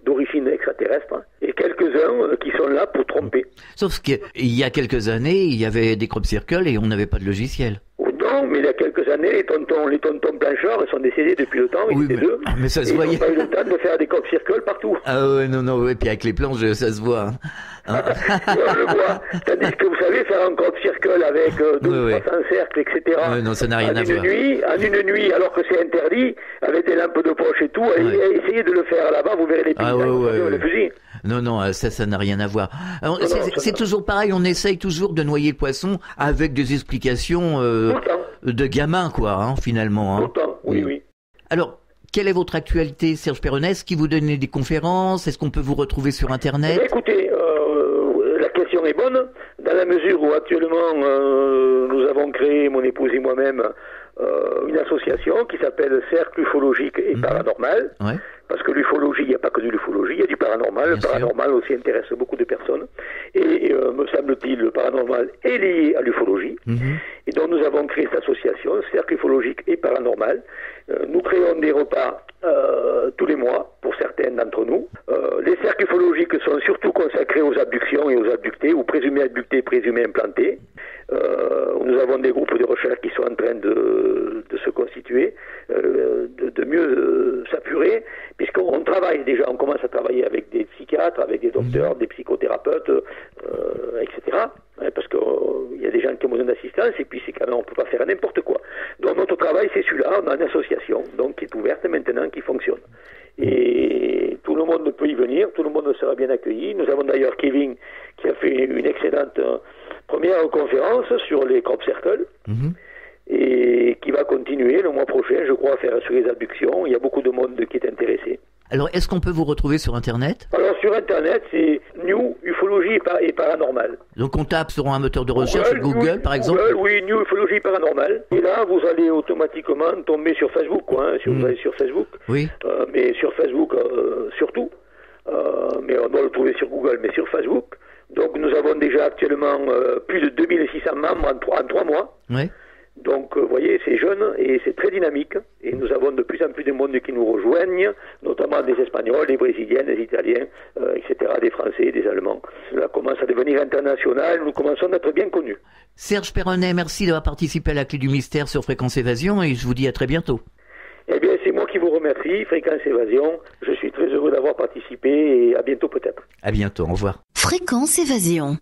d'origine extraterrestre et quelques-uns qui sont là pour tromper. Sauf qu'il y a quelques années, il y avait des crop circles et on n'avait pas de logiciel. Non, mais il y a quelques années, les tontons plancheurs sont décédés depuis le temps, ils étaient 2. Mais ça se voyait. Ils n'ont pas eu le temps de faire des crop circles partout. Ah ouais, non, et puis avec les planches, ça se voit. On le voit. Tandis que vous savez, faire un crop circle avec 200 cercles, etc. Non, ça n'a rien à voir. En une nuit, alors que c'est interdit, avec des lampes de poche et tout, essayez de le faire là-bas, vous verrez les petits les fusils. Non, ça n'a rien à voir. C'est toujours pareil, on essaye toujours de noyer le poisson avec des explications de gamins, quoi, hein, finalement. Hein. Tout le temps, oui. Alors, quelle est votre actualité, Serge Perronnet? Est-ce qu'il vous donne des conférences? Est-ce qu'on peut vous retrouver sur Internet? Écoutez, la question est bonne, dans la mesure où actuellement nous avons créé, mon épouse et moi-même, une association qui s'appelle Cercle ufologique et paranormal, parce que l'ufologie, il n'y a pas que de l'ufologie, il y a du paranormal. Le paranormal aussi intéresse beaucoup de personnes. Et me semble-t-il, le paranormal est lié à l'ufologie. Et donc nous avons créé cette association, Cercle ufologique et paranormal. Nous créons des repas tous les mois pour certains d'entre nous. Les cercles ufologiques sont surtout consacrés aux abductions et aux abductés, ou présumés abductés, présumés implantés. Nous avons des groupes de recherche qui sont en train de se constituer, de mieux s'apurer, puisqu'on travaille déjà, on commence à travailler avec des psychiatres, avec des docteurs, des psychothérapeutes, etc. Parce qu'il y a des gens qui ont besoin d'assistance, et puis c'est quand même, on ne peut pas faire n'importe quoi. Donc notre travail, c'est celui-là, on a une association, donc qui est ouverte maintenant, qui fonctionne. Et tout le monde peut y venir, tout le monde sera bien accueilli. Nous avons d'ailleurs Kevin qui a fait une excellente première conférence sur les crop circles et qui va continuer le mois prochain, je crois, à faire sur les abductions. Il y a beaucoup de monde qui est intéressé. Alors, est-ce qu'on peut vous retrouver sur Internet? Alors, sur Internet, c'est New Ufologie et Paranormal. Donc, on tape sur un moteur de recherche, Google, par exemple? Google, oui, New Ufologie et Paranormal. Et là, vous allez automatiquement tomber sur Facebook, quoi, si vous allez sur Facebook. Oui. Mais sur Facebook, surtout. Mais on doit le trouver sur Google, mais sur Facebook. Donc, nous avons déjà actuellement plus de 2600 membres en 3 mois. Oui. Donc, vous voyez, c'est jeune et c'est très dynamique. Et nous avons de plus en plus de monde qui nous rejoignent, notamment des Espagnols, des Brésiliens, des Italiens, etc., des Français, des Allemands. Cela commence à devenir international. Nous commençons à être bien connus. Serge Perronnet, merci d'avoir participé à la Clé du Mystère sur Fréquence Évasion et je vous dis à très bientôt. Eh bien, c'est moi qui vous remercie, Fréquence Évasion. Je suis très heureux d'avoir participé et à bientôt peut-être. À bientôt, au revoir. Fréquence Évasion.